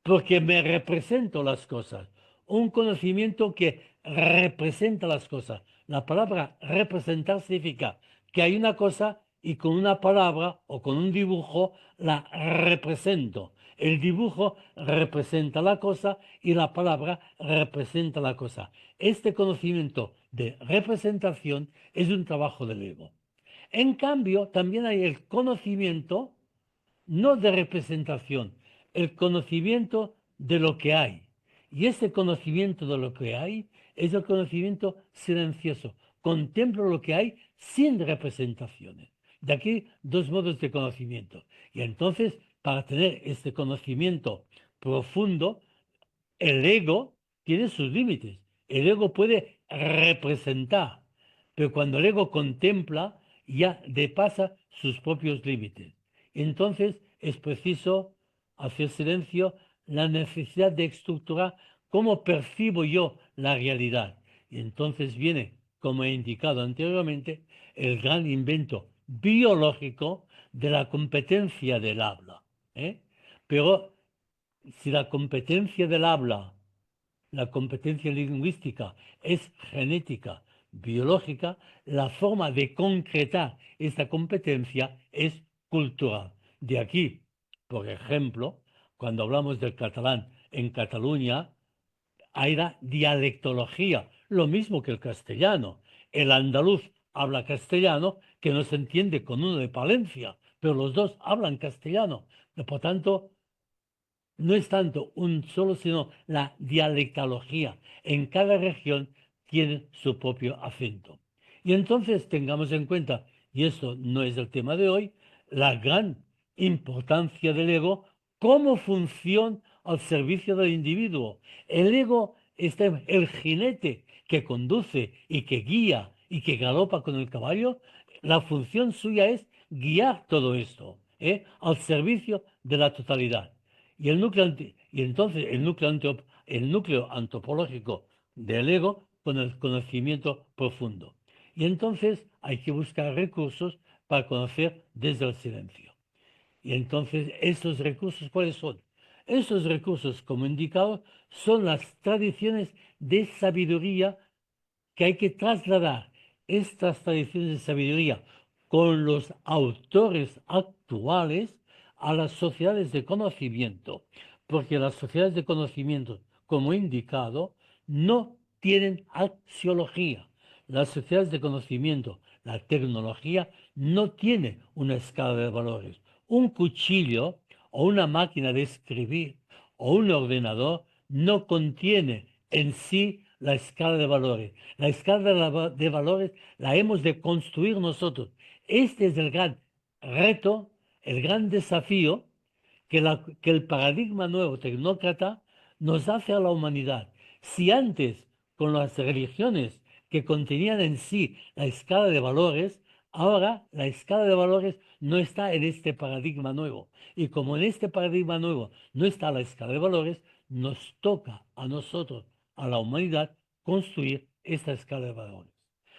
porque me represento las cosas. Un conocimiento que representa las cosas. La palabra representar significa que hay una cosa y con una palabra o con un dibujo la represento. El dibujo representa la cosa y la palabra representa la cosa. Este conocimiento de representación es un trabajo del ego. En cambio, también hay el conocimiento no de representación, el conocimiento de lo que hay. Y ese conocimiento de lo que hay es el conocimiento silencioso. Contemplo lo que hay sin representaciones. De aquí dos modos de conocimiento. Y entonces, para tener este conocimiento profundo, el ego tiene sus límites. El ego puede representar, pero cuando el ego contempla, ya depasa sus propios límites. Entonces es preciso hacer silencio, la necesidad de estructurar cómo percibo yo la realidad. Y entonces viene, como he indicado anteriormente, el gran invento biológico de la competencia del habla. ¿Eh? Pero si la competencia del habla, la competencia lingüística es genética, biológica, la forma de concretar esta competencia es cultural. De aquí, por ejemplo, cuando hablamos del catalán en Cataluña, hay la dialectología, lo mismo que el castellano. El andaluz habla castellano que no se entiende con uno de Palencia, pero los dos hablan castellano. Por tanto, no es tanto un solo, sino la dialectalogía. En cada región tiene su propio acento. Y entonces tengamos en cuenta, y esto no es el tema de hoy, la gran importancia del ego como función al servicio del individuo. El ego es el jinete que conduce y que guía y que galopa con el caballo. La función suya es guiar todo esto, al servicio de la totalidad. Y entonces el núcleo antropológico del ego con el conocimiento profundo. Y entonces hay que buscar recursos para conocer desde el silencio. Y entonces, ¿estos recursos cuáles son? Estos recursos, como indicado, son las tradiciones de sabiduría que hay que trasladar estas tradiciones de sabiduría con los autores actuales a las sociedades de conocimiento, porque las sociedades de conocimiento, como he indicado, no tienen axiología. Las sociedades de conocimiento, la tecnología, no tiene una escala de valores. Un cuchillo o una máquina de escribir o un ordenador no contiene en sí la escala de valores. La escala de valores la hemos de construir nosotros. Este es el gran reto, el gran desafío que el paradigma nuevo tecnócrata nos hace a la humanidad. Si antes, con las religiones que contenían en sí la escala de valores, ahora la escala de valores no está en este paradigma nuevo. Y como en este paradigma nuevo no está la escala de valores, nos toca a nosotros a la humanidad construir esta escala de valores.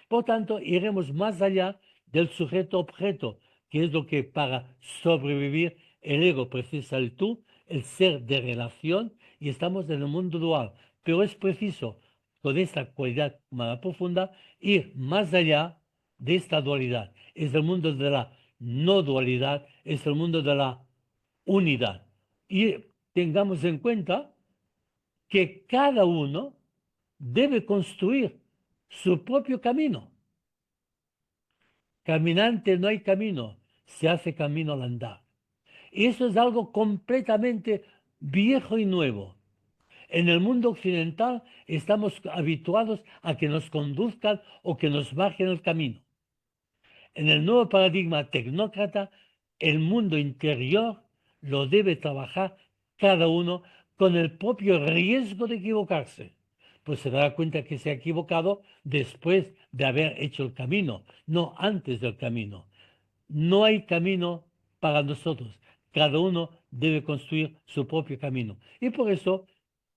Por tanto, iremos más allá del sujeto-objeto, que es lo que para sobrevivir el ego precisa el tú, el ser de relación, y estamos en el mundo dual. Pero es preciso, con esta cualidad humana profunda, ir más allá de esta dualidad. Es el mundo de la no dualidad, es el mundo de la unidad. Y tengamos en cuenta que cada uno debe construir su propio camino. Caminante no hay camino, se hace camino al andar. Y eso es algo completamente viejo y nuevo. En el mundo occidental estamos habituados a que nos conduzcan o que nos bajen el camino. En el nuevo paradigma tecnócrata, el mundo interior lo debe trabajar cada uno con el propio riesgo de equivocarse. Pues se dará cuenta que se ha equivocado después de haber hecho el camino, no antes del camino. No hay camino para nosotros. Cada uno debe construir su propio camino. Y por eso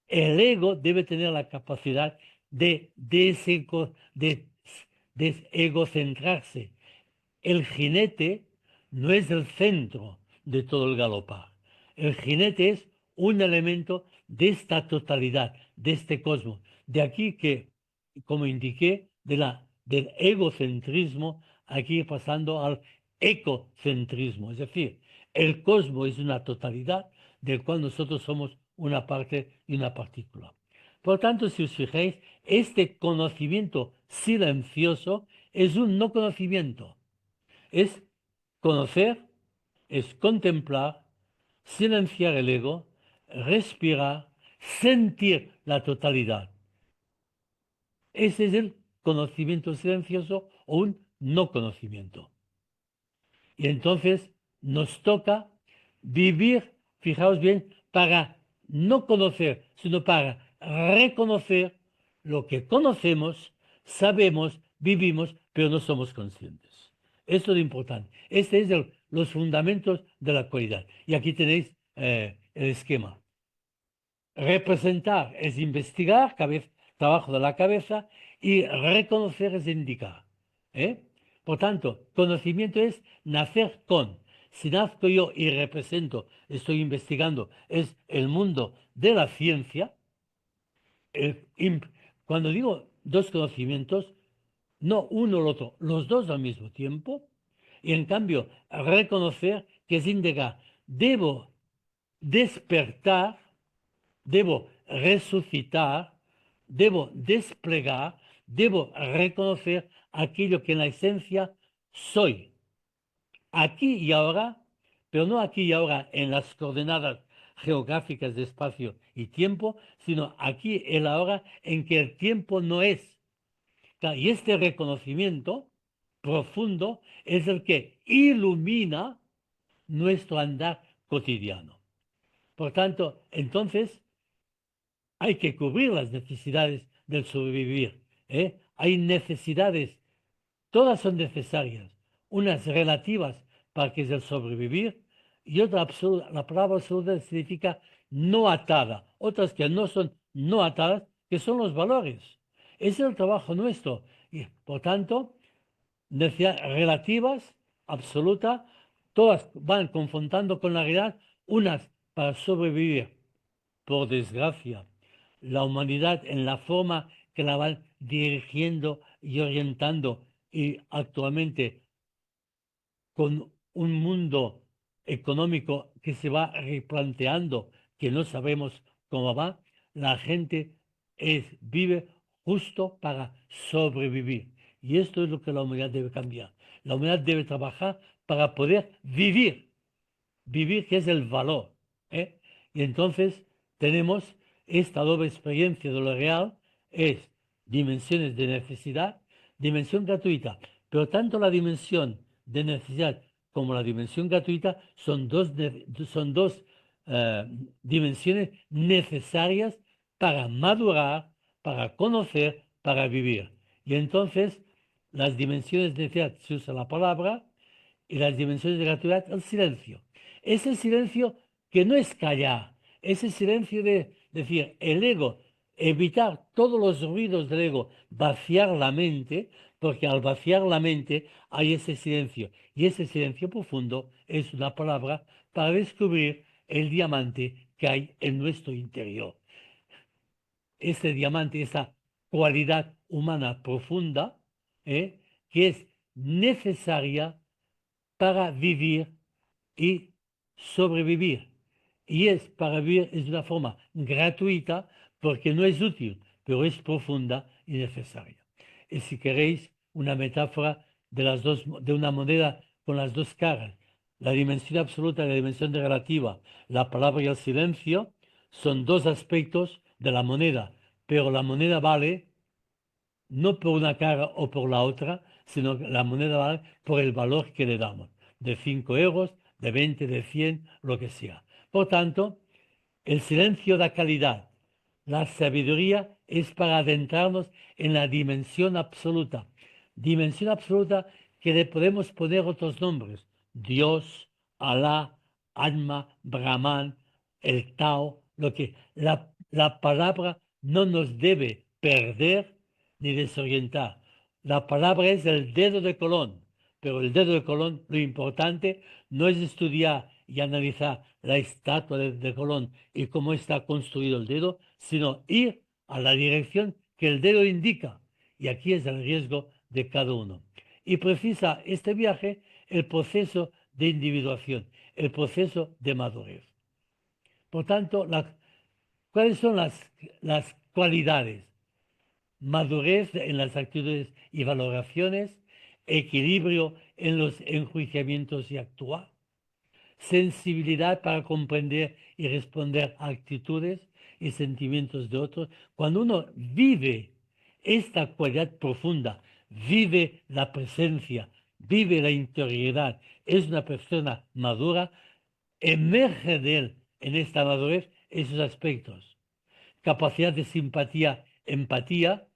el ego debe tener la capacidad de desegocentrarse. El jinete no es el centro de todo el galopar. El jinete es un elemento de esta totalidad, de este cosmos. De aquí que, como indiqué, del egocentrismo, aquí pasando al ecocentrismo. Es decir, el cosmos es una totalidad del cual nosotros somos una parte y una partícula. Por tanto, si os fijáis, este conocimiento silencioso es un no conocimiento. Es conocer, es contemplar, silenciar el ego, respirar, sentir la totalidad. Ese es el conocimiento silencioso o un no conocimiento. Y entonces nos toca vivir, fijaos bien, para no conocer, sino para reconocer lo que conocemos, sabemos, vivimos, pero no somos conscientes. Esto es lo importante. Este es los fundamentos de la cualidad. Y aquí tenéis el esquema. Representar es investigar, trabajo de la cabeza, y reconocer es indicar. ¿Eh? Por tanto, conocimiento es nacer con. Si nazco yo y represento, estoy investigando, es el mundo de la ciencia. Cuando digo dos conocimientos, no uno o el otro, los dos al mismo tiempo, y en cambio reconocer que es indicar, debo despertar, debo resucitar, debo desplegar, debo reconocer aquello que en la esencia soy, aquí y ahora, pero no aquí y ahora en las coordenadas geográficas de espacio y tiempo, sino aquí y ahora en que el tiempo no es. Y este reconocimiento profundo es el que ilumina nuestro andar cotidiano. Por tanto, entonces hay que cubrir las necesidades del sobrevivir. Hay necesidades, todas son necesarias, unas relativas para que es el sobrevivir y otra absoluta. La palabra absoluta significa no atada, otras que no son no atadas, que son los valores. Ese es el trabajo nuestro y por tanto, necesidades relativas, absolutas, todas van confrontando con la realidad, unas para sobrevivir. Por desgracia, la humanidad en la forma que la van dirigiendo y orientando y actualmente con un mundo económico que se va replanteando, que no sabemos cómo va, la gente vive justo para sobrevivir. Y esto es lo que la humanidad debe cambiar. La humanidad debe trabajar para poder vivir, vivir que es el valor. ¿Eh? Y entonces tenemos esta doble experiencia de lo real, es dimensiones de necesidad, dimensión gratuita, pero tanto la dimensión de necesidad como la dimensión gratuita son dos dimensiones necesarias para madurar, para conocer, para vivir. Y entonces las dimensiones de necesidad se usa la palabra y las dimensiones de gratuidad el silencio. Ese silencio que no es callar, ese silencio de decir, el ego evitar todos los ruidos del ego, vaciar la mente, porque al vaciar la mente hay ese silencio. Y ese silencio profundo es una palabra para descubrir el diamante que hay en nuestro interior. Ese diamante, esa cualidad humana profunda, que es necesaria para vivir y sobrevivir. Y es para vivir es de una forma gratuita porque no es útil, pero es profunda y necesaria. Y si queréis una metáfora de una moneda con las dos caras, la dimensión absoluta y la dimensión relativa, la palabra y el silencio, son dos aspectos de la moneda, pero la moneda vale no por una cara o por la otra, sino que la moneda vale por el valor que le damos, de 5 euros, de 20, de 100, lo que sea. Por tanto, el silencio da calidad. La sabiduría es para adentrarnos en la dimensión absoluta. Dimensión absoluta que le podemos poner otros nombres. Dios, Alá, Atma, Brahman, el Tao. La palabra no nos debe perder ni desorientar. La palabra es el dedo de Colón, pero el dedo de Colón, lo importante no es estudiar y analizar la estatua de Colón y cómo está construido el dedo, sino ir a la dirección que el dedo indica. Y aquí es el riesgo de cada uno. Y precisa este viaje el proceso de individuación, el proceso de madurez. Por tanto, ¿cuáles son las cualidades? Madurez en las actitudes y valoraciones, equilibrio en los enjuiciamientos y actuar, sensibilidad para comprender y responder a actitudes y sentimientos de otros. Cuando uno vive esta cualidad profunda, vive la presencia, vive la interioridad, es una persona madura, emerge de él en esta madurez esos aspectos. Capacidad de simpatía, empatía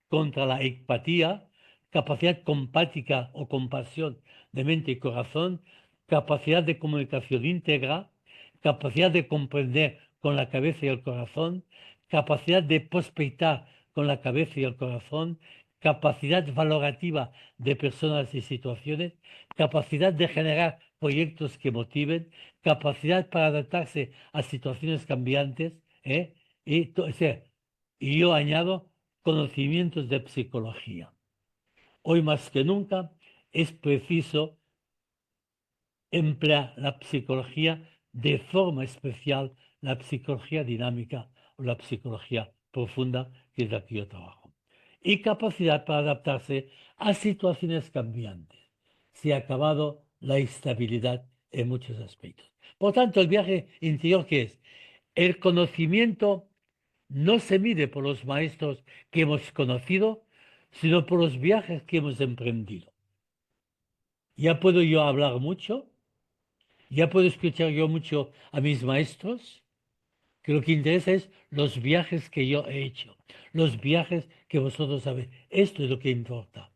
contra la empatía, capacidad compática o compasión de mente y corazón, capacidad de comunicación íntegra, capacidad de comprender con la cabeza y el corazón, capacidad de prospectar con la cabeza y el corazón, capacidad valorativa de personas y situaciones, capacidad de generar proyectos que motiven, capacidad para adaptarse a situaciones cambiantes, o sea, y yo añado conocimientos de psicología. Hoy más que nunca es preciso emplear la psicología de forma especial, la psicología dinámica o la psicología profunda, que es la que yo trabajo. Y capacidad para adaptarse a situaciones cambiantes. Se ha acabado la estabilidad en muchos aspectos. Por tanto, el viaje interior, ¿qué es? El conocimiento no se mide por los maestros que hemos conocido, sino por los viajes que hemos emprendido. Ya puedo yo hablar mucho, ya puedo escuchar yo mucho a mis maestros, que lo que interesa es los viajes que yo he hecho, los viajes que vosotros sabéis. Esto es lo que importa.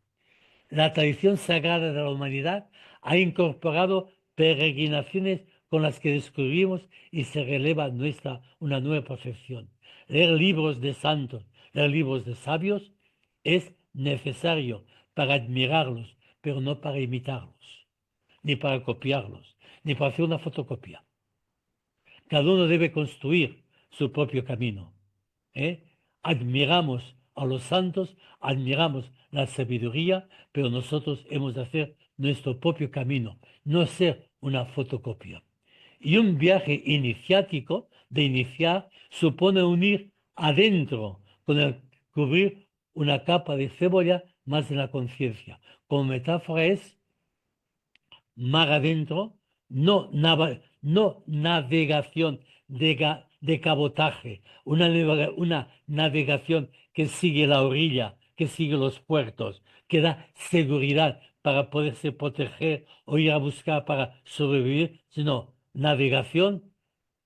La tradición sagrada de la humanidad ha incorporado peregrinaciones con las que descubrimos y se releva una nueva percepción. Leer libros de santos, leer libros de sabios es necesario para admirarlos, pero no para imitarlos, ni para copiarlos, ni para hacer una fotocopia. Cada uno debe construir su propio camino. ¿eh? Admiramos a los santos, admiramos la sabiduría, pero nosotros hemos de hacer nuestro propio camino, no ser una fotocopia. Y un viaje iniciático, de iniciar, supone unir adentro, con el cubrir una capa de cebolla más en la conciencia. Como metáfora es mar adentro, no navegación de cabotaje, una navegación que sigue la orilla, que sigue los puertos, que da seguridad para poderse proteger o ir a buscar para sobrevivir, sino navegación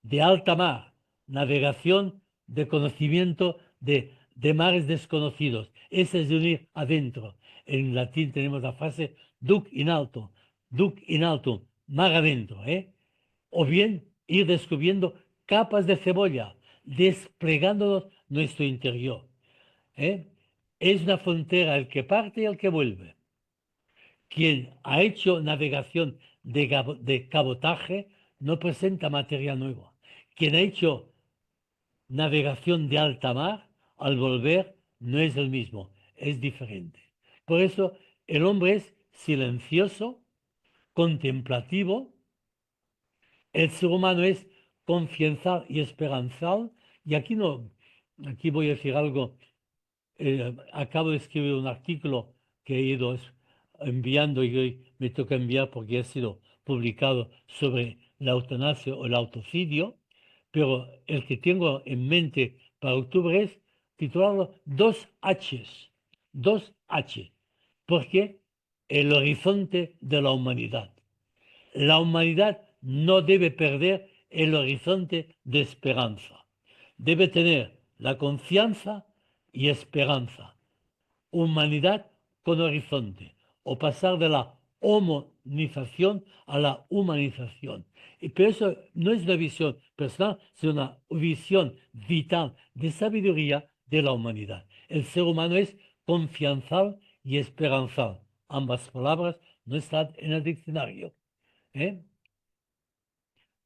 de alta mar, navegación de conocimiento de mares desconocidos. Ese es de unir adentro. En latín tenemos la frase duc in alto, mar adentro, ¿eh? O bien ir descubriendo capas de cebolla, desplegándonos nuestro interior. ¿Eh? Es una frontera el que parte y el que vuelve. Quien ha hecho navegación de cabotaje no presenta material nuevo. Quien ha hecho navegación de alta mar, al volver no es el mismo, es diferente. Por eso el hombre es silencioso, contemplativo, el ser humano es confianzado y esperanzado, y aquí no, aquí voy a decir algo. Acabo de escribir un artículo que he ido enviando y hoy me toca enviar porque ha sido publicado sobre la eutanasia o el autocidio, pero el que tengo en mente para octubre es titularlo Dos H's, dos H, porque el horizonte de la humanidad. La humanidad no debe perder el horizonte de esperanza. Debe tener la confianza y esperanza. Humanidad con horizonte. O pasar de la homonización a la humanización. Pero eso no es una visión personal, sino una visión vital de sabiduría de la humanidad. El ser humano es confianzado y esperanzado. Ambas palabras no están en el diccionario. ¿Eh?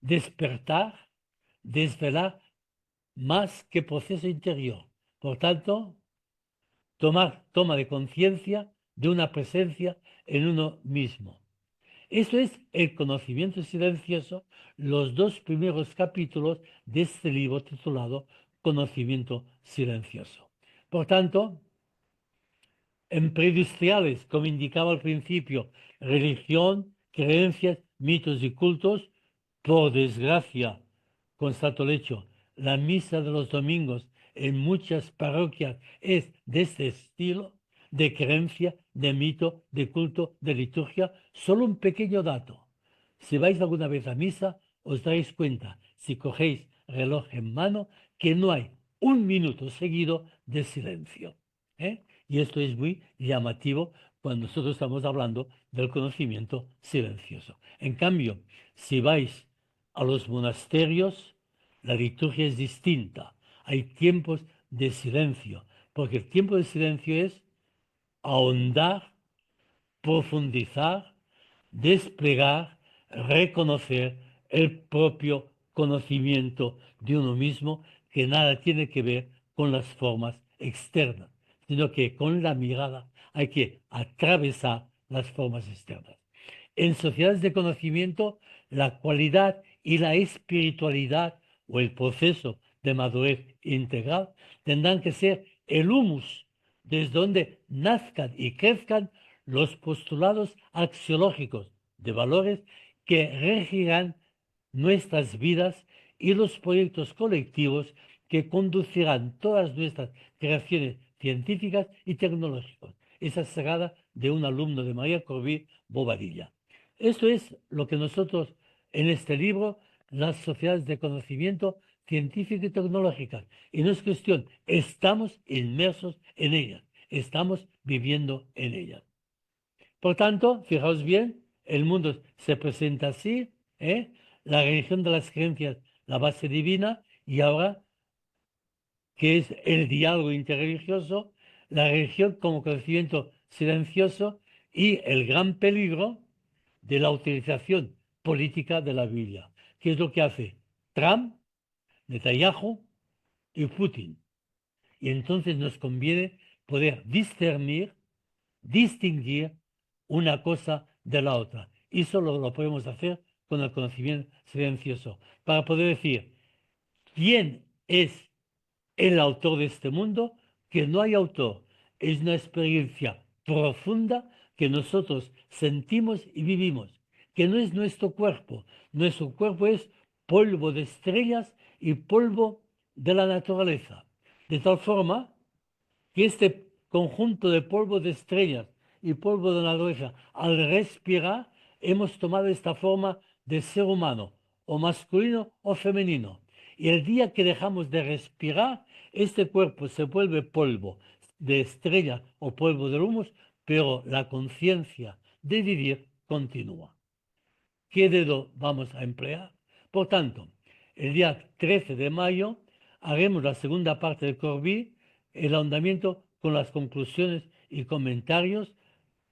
Despertar, desvelar, más que proceso interior. Por tanto, toma de conciencia de una presencia en uno mismo. Eso es el conocimiento silencioso, los dos primeros capítulos de este libro titulado Conocimiento silencioso. Por tanto, en preindustriales, como indicaba al principio, religión, creencias, mitos y cultos, por desgracia, constato el hecho, la misa de los domingos en muchas parroquias es de este estilo, de creencia, de mito, de culto, de liturgia. Solo un pequeño dato. Si vais alguna vez a misa, os dais cuenta, si cogéis reloj en mano, que no hay un minuto seguido de silencio. ¿Eh? Y esto es muy llamativo cuando nosotros estamos hablando del conocimiento silencioso. En cambio, si vais a los monasterios, la liturgia es distinta. Hay tiempos de silencio, porque el tiempo de silencio es ahondar, profundizar, desplegar, reconocer el propio conocimiento de uno mismo que nada tiene que ver con las formas externas, sino que con la mirada hay que atravesar las formas externas. En sociedades de conocimiento, la cualidad y la espiritualidad o el proceso de madurez integral tendrán que ser el humus desde donde nazcan y crezcan los postulados axiológicos de valores que regirán nuestras vidas y los proyectos colectivos que conducirán todas nuestras creaciones científicas y tecnológicas. Esa sagrada de un alumno de María Corbí Bobadilla. Esto es lo que nosotros en este libro, las sociedades de conocimiento científico y tecnológicas, y no es cuestión, estamos inmersos en ellas, estamos viviendo en ellas. Por tanto, fijaos bien, el mundo se presenta así, ¿eh? La religión de las creencias, la base divina, y ahora, que es el diálogo interreligioso, la religión como conocimiento silencioso y el gran peligro de la utilización política de la Biblia, que es lo que hace Trump, Netanyahu y Putin. Y entonces nos conviene poder discernir, distinguir una cosa de la otra. Y solo lo podemos hacer con el conocimiento silencioso, para poder decir quién es el autor de este mundo, que no hay autor. Es una experiencia profunda que nosotros sentimos y vivimos, que no es nuestro cuerpo. Nuestro cuerpo es polvo de estrellas y polvo de la naturaleza. De tal forma que este conjunto de polvo de estrellas y polvo de la naturaleza, al respirar, hemos tomado esta forma de ser humano, o masculino o femenino. Y el día que dejamos de respirar, este cuerpo se vuelve polvo de estrella o polvo de humus, pero la conciencia de vivir continúa. ¿Qué dedo vamos a emplear? Por tanto, el día 13 de mayo haremos la segunda parte de Corbí, el ahondamiento con las conclusiones y comentarios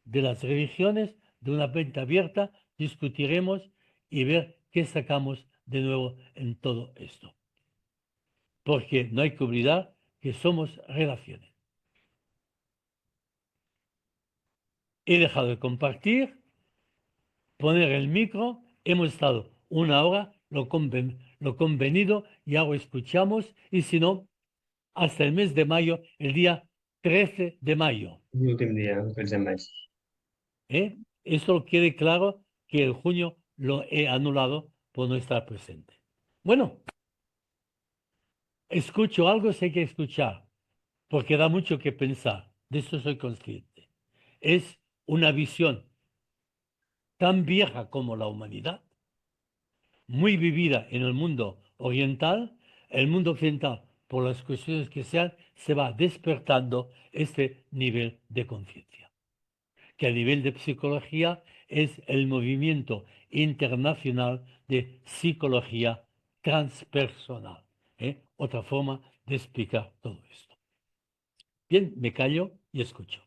de las religiones de una mente abierta, discutiremos y ver qué sacamos de nuevo en todo esto. Porque no hay que olvidar que somos relaciones. He dejado de compartir, poner el micro, hemos estado una hora, lo convenido, y ahora escuchamos, y si no, hasta el mes de mayo, el día 13 de mayo. L'últim dia del mes. Esto quede claro que el junio lo he anulado por no estar presente. Bueno, escucho algo, sé que escuchar, porque da mucho que pensar, de eso soy consciente. Es una visión tan vieja como la humanidad, muy vivida en el mundo oriental. El mundo occidental, por las cuestiones que sean, se va despertando este nivel de conciencia, que a nivel de psicología es el movimiento internacional de psicología transpersonal. Otra forma de explicar todo esto. Bien, me callo y escucho.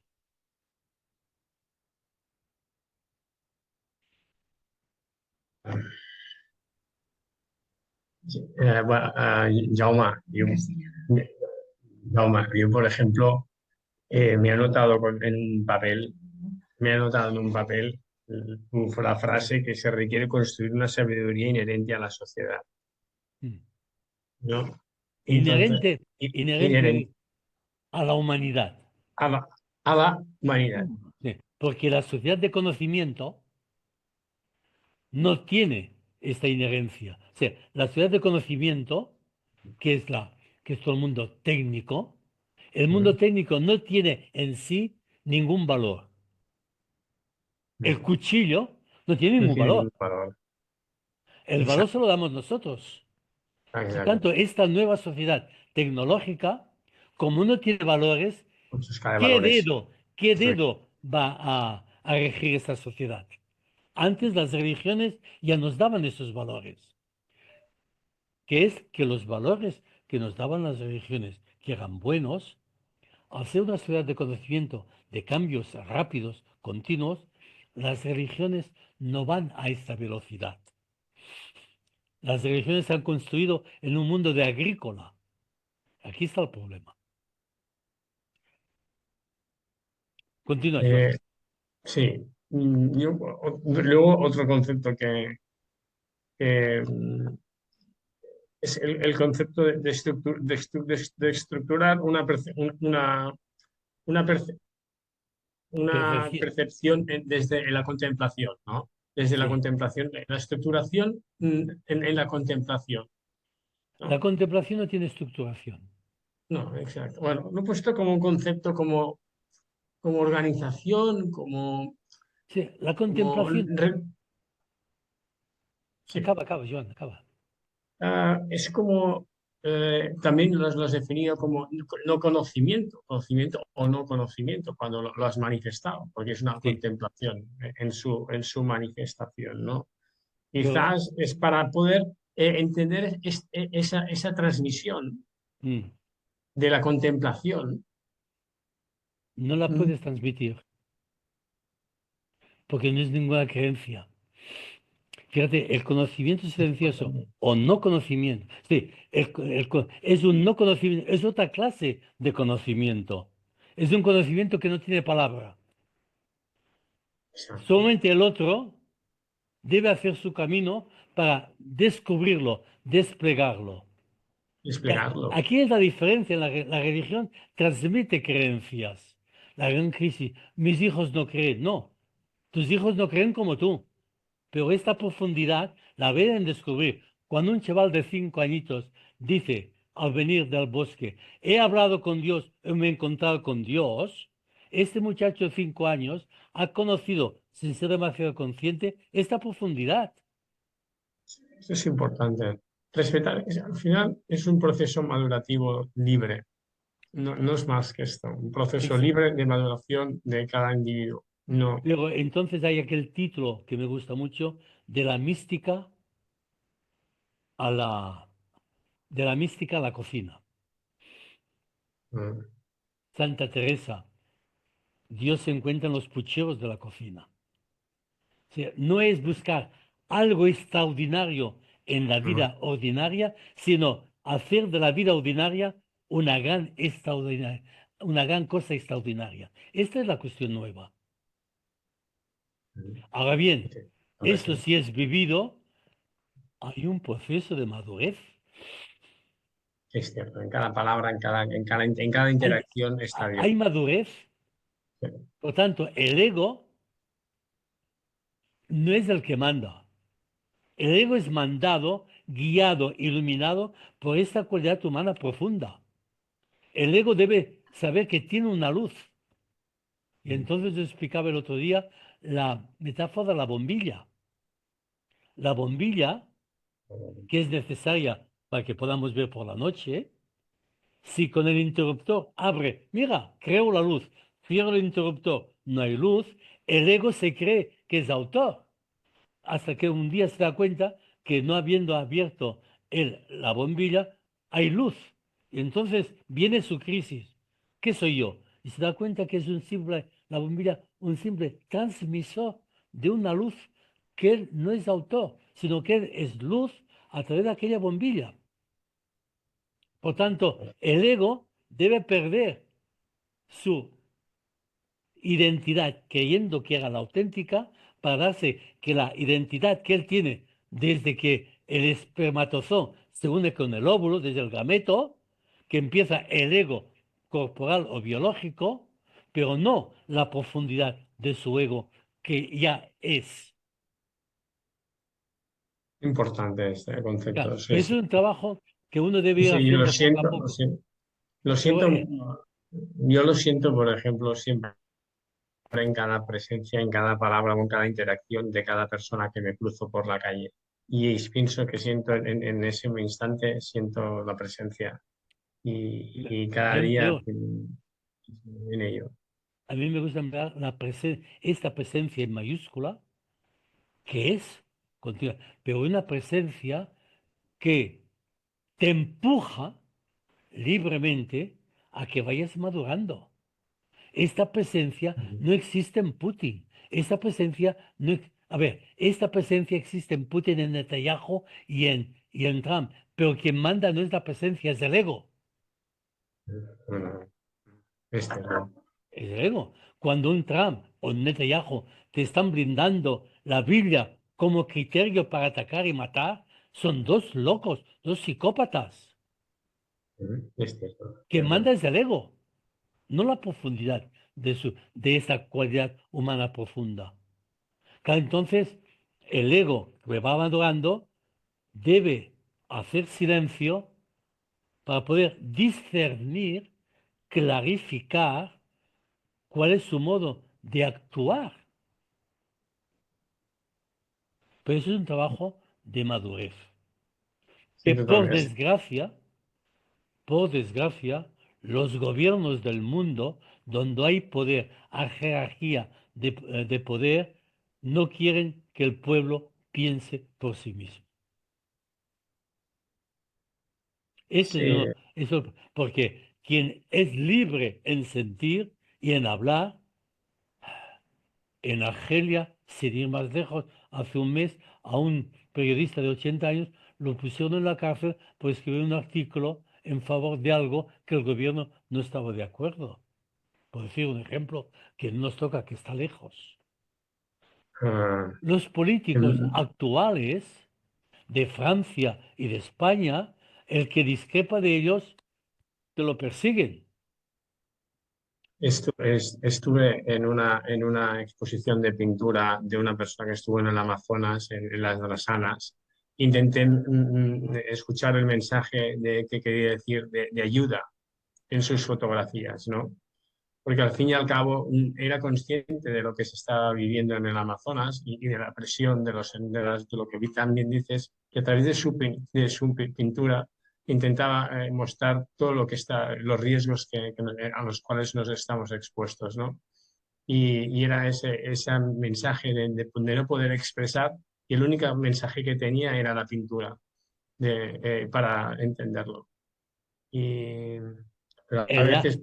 Jaume, yo, por ejemplo, me he anotado en un papel, la frase que se requiere construir una sabiduría inherente a la sociedad, Mm. ¿no? Entonces, Inherente, inherente inherente a la humanidad. a la humanidad. Sí, porque la sociedad de conocimiento no tiene esta inherencia. O sea, la sociedad de conocimiento, que es todo el mundo técnico, el mundo ¿No? técnico no tiene en sí ningún valor. El No, cuchillo no tiene no ningún tiene valor. ningún valor. El valor se Exacto, lo damos nosotros. Por exacto. tanto, esta nueva sociedad tecnológica, como no tiene valores, Mucha escala de ¿qué valores. dedo, qué Correcto. dedo va a regir esta sociedad? Antes las religiones ya nos daban esos valores, que es que los valores que nos daban las religiones, que eran buenos, al ser una sociedad de conocimiento, de cambios rápidos, continuos, las religiones no van a esta velocidad. Las religiones se han construido en un mundo de agrícola. Aquí está el problema. Continúa, Joan. Eh, sí. Luego otro concepto que es el concepto de estructurar una, perce- una Percepción. percepción desde la contemplación, ¿no? Desde la Sí. contemplación, la estructuración en la contemplación, La ¿no? contemplación no tiene estructuración. No, exacto. Bueno, lo he puesto como un concepto, como organización, Sí, la como contemplación. sí. Acaba, Joan, acaba. Es como, también lo has definido como no conocimiento, conocimiento o no conocimiento, cuando lo has manifestado, porque es una Sí. contemplación en su manifestación, ¿no? Pero Quizás es para poder entender esa transmisión mm, de la contemplación. no la Mm, puedes transmitir, porque no es ninguna creencia. Fíjate, el conocimiento silencioso o no conocimiento, sí, es un no conocimiento, es otra clase de conocimiento. Es un conocimiento que no tiene palabra. Exacto. Solamente el otro debe hacer su camino para descubrirlo, desplegarlo. Desplegarlo. Aquí es la diferencia. La religión transmite creencias. La gran crisis. Mis hijos no creen. No, tus hijos no creen como tú. Pero esta profundidad la deben descubrir. Cuando un chaval de 5 añitos dice al venir del bosque, he hablado con Dios, me he encontrado con Dios, este muchacho de 5 años ha conocido, sin ser demasiado consciente, esta profundidad. Eso es importante. Respetar, al final es un proceso madurativo libre. No, no es más que esto, un proceso Ex- libre de maduración de cada individuo. No, Luego, entonces hay aquel título que me gusta mucho, de la mística a la de la mística a la cocina. Mm. Santa Teresa, Dios se encuentra en los pucheros de la cocina. O sea, no es buscar algo extraordinario en la Mm. vida ordinaria, sino hacer de la vida ordinaria una gran extraordinaria, una gran cosa extraordinaria. Esta es la cuestión nueva. Mm. Ahora bien, Sí, esto correcto. si es vivido, hay un proceso de madurez. Es cierto, en cada palabra, en cada Hay, interacción está Dios. hay madurez, Sí. por tanto, el ego no es el que manda. El ego es mandado, guiado, iluminado por esta cualidad humana profunda. El ego debe saber que tiene una luz. Y Mm. entonces yo explicaba el otro día la metáfora de la bombilla. La bombilla, que es necesaria para que podamos ver por la noche, si con el interruptor abre, mira, creo la luz, cierro el interruptor, no hay luz, el ego se cree que es autor, hasta que un día se da cuenta que no habiendo abierto la bombilla, hay luz. Y entonces viene su crisis. ¿Qué soy yo? Y se da cuenta que es la bombilla, un simple transmisor de una luz que él no es autor, sino que él es luz a través de aquella bombilla. Por tanto, el ego debe perder su identidad creyendo que era la auténtica para darse que la identidad que él tiene desde que el espermatozoide se une con el óvulo, desde el gameto, que empieza el ego corporal o biológico, pero no la profundidad de su ego que ya es. Importante este Claro, concepto. Sí, pero eso sí. es un trabajo que uno debe ir Sí, yo lo haciendo poco a siento, lo poco. siento. Lo Pero siento, yo lo siento, por ejemplo, siempre en cada presencia, en cada palabra o en cada interacción de cada persona que me cruzo por la calle. Y pienso que siento en ese instante, siento la presencia y cada yo día empleo, en ello. a mí me gusta emplear esta presencia en mayúscula que es continua, pero una presencia que te empuja libremente a que vayas madurando. Esta presencia no existe en Putin. Esta presencia no, a ver, esta presencia existe en Putin, en Netanyahu y en Trump, pero quien manda no es la presencia, es el ego. Bueno, este, ¿no? Es el ego. Cuando un Trump o un Netanyahu te están brindando la Biblia como criterio para atacar y matar, son dos locos, dos psicópatas. Este, ¿no? Quien manda es el ego, no la profundidad de esa cualidad humana profunda. Entonces, el ego que va madurando debe hacer silencio para poder discernir, clarificar cuál es su modo de actuar. Pero eso es un trabajo de madurez. Sí, Que totalmente. por desgracia, los gobiernos del mundo, donde hay poder, hay jerarquía de poder, no quieren que el pueblo piense por sí mismo. Esto es Sí, eso, porque quien es libre en sentir y en hablar, en Argelia, sin ir más lejos, hace un mes a un periodista de 80 años lo pusieron en la cárcel por escribir un artículo en favor de algo que el gobierno no estaba de acuerdo. Por decir un ejemplo que no nos toca, que está lejos. ah, Los políticos em, actuales de Francia y de España, el que discrepa de ellos, te lo persiguen. estuve en una exposición de pintura de una persona que estuvo en el Amazonas, en las Drasanas. Intenté escuchar el mensaje de que quería decir de ayuda en sus fotografías, ¿no? Porque al fin y al cabo era consciente de lo que se estaba viviendo en el Amazonas y de la presión de lo que también dices, que a través de su pintura intentaba mostrar todo lo que está, los riesgos a los cuales nos estamos expuestos, ¿no? Y era ese mensaje de no poder expresar y el único mensaje que tenía era la pintura. para entenderlo. Pero a El, veces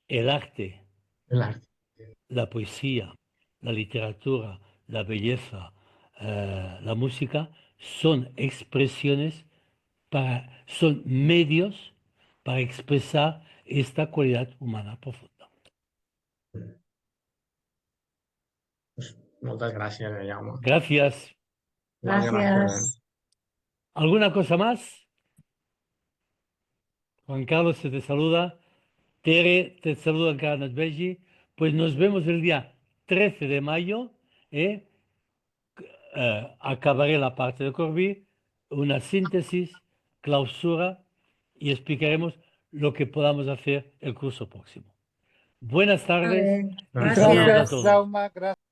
el arte, el arte, la poesía, la literatura, la belleza, la música son expresiones son medios para expresar esta cualidad humana profunda. pues, moltes gràcies, Jaume. Gracias. Gracias. ¿Alguna cosa más? Juan Carlos se te saluda. Tere te saluda en Belgi. Pues nos vemos el día 13 de mayo. ¿eh? Acabaré la parte de Corby, una síntesis, clausura y explicaremos lo que podamos hacer el curso próximo. Buenas tardes Vale. y saludos a Gracias. todos. Jaume, gràcies.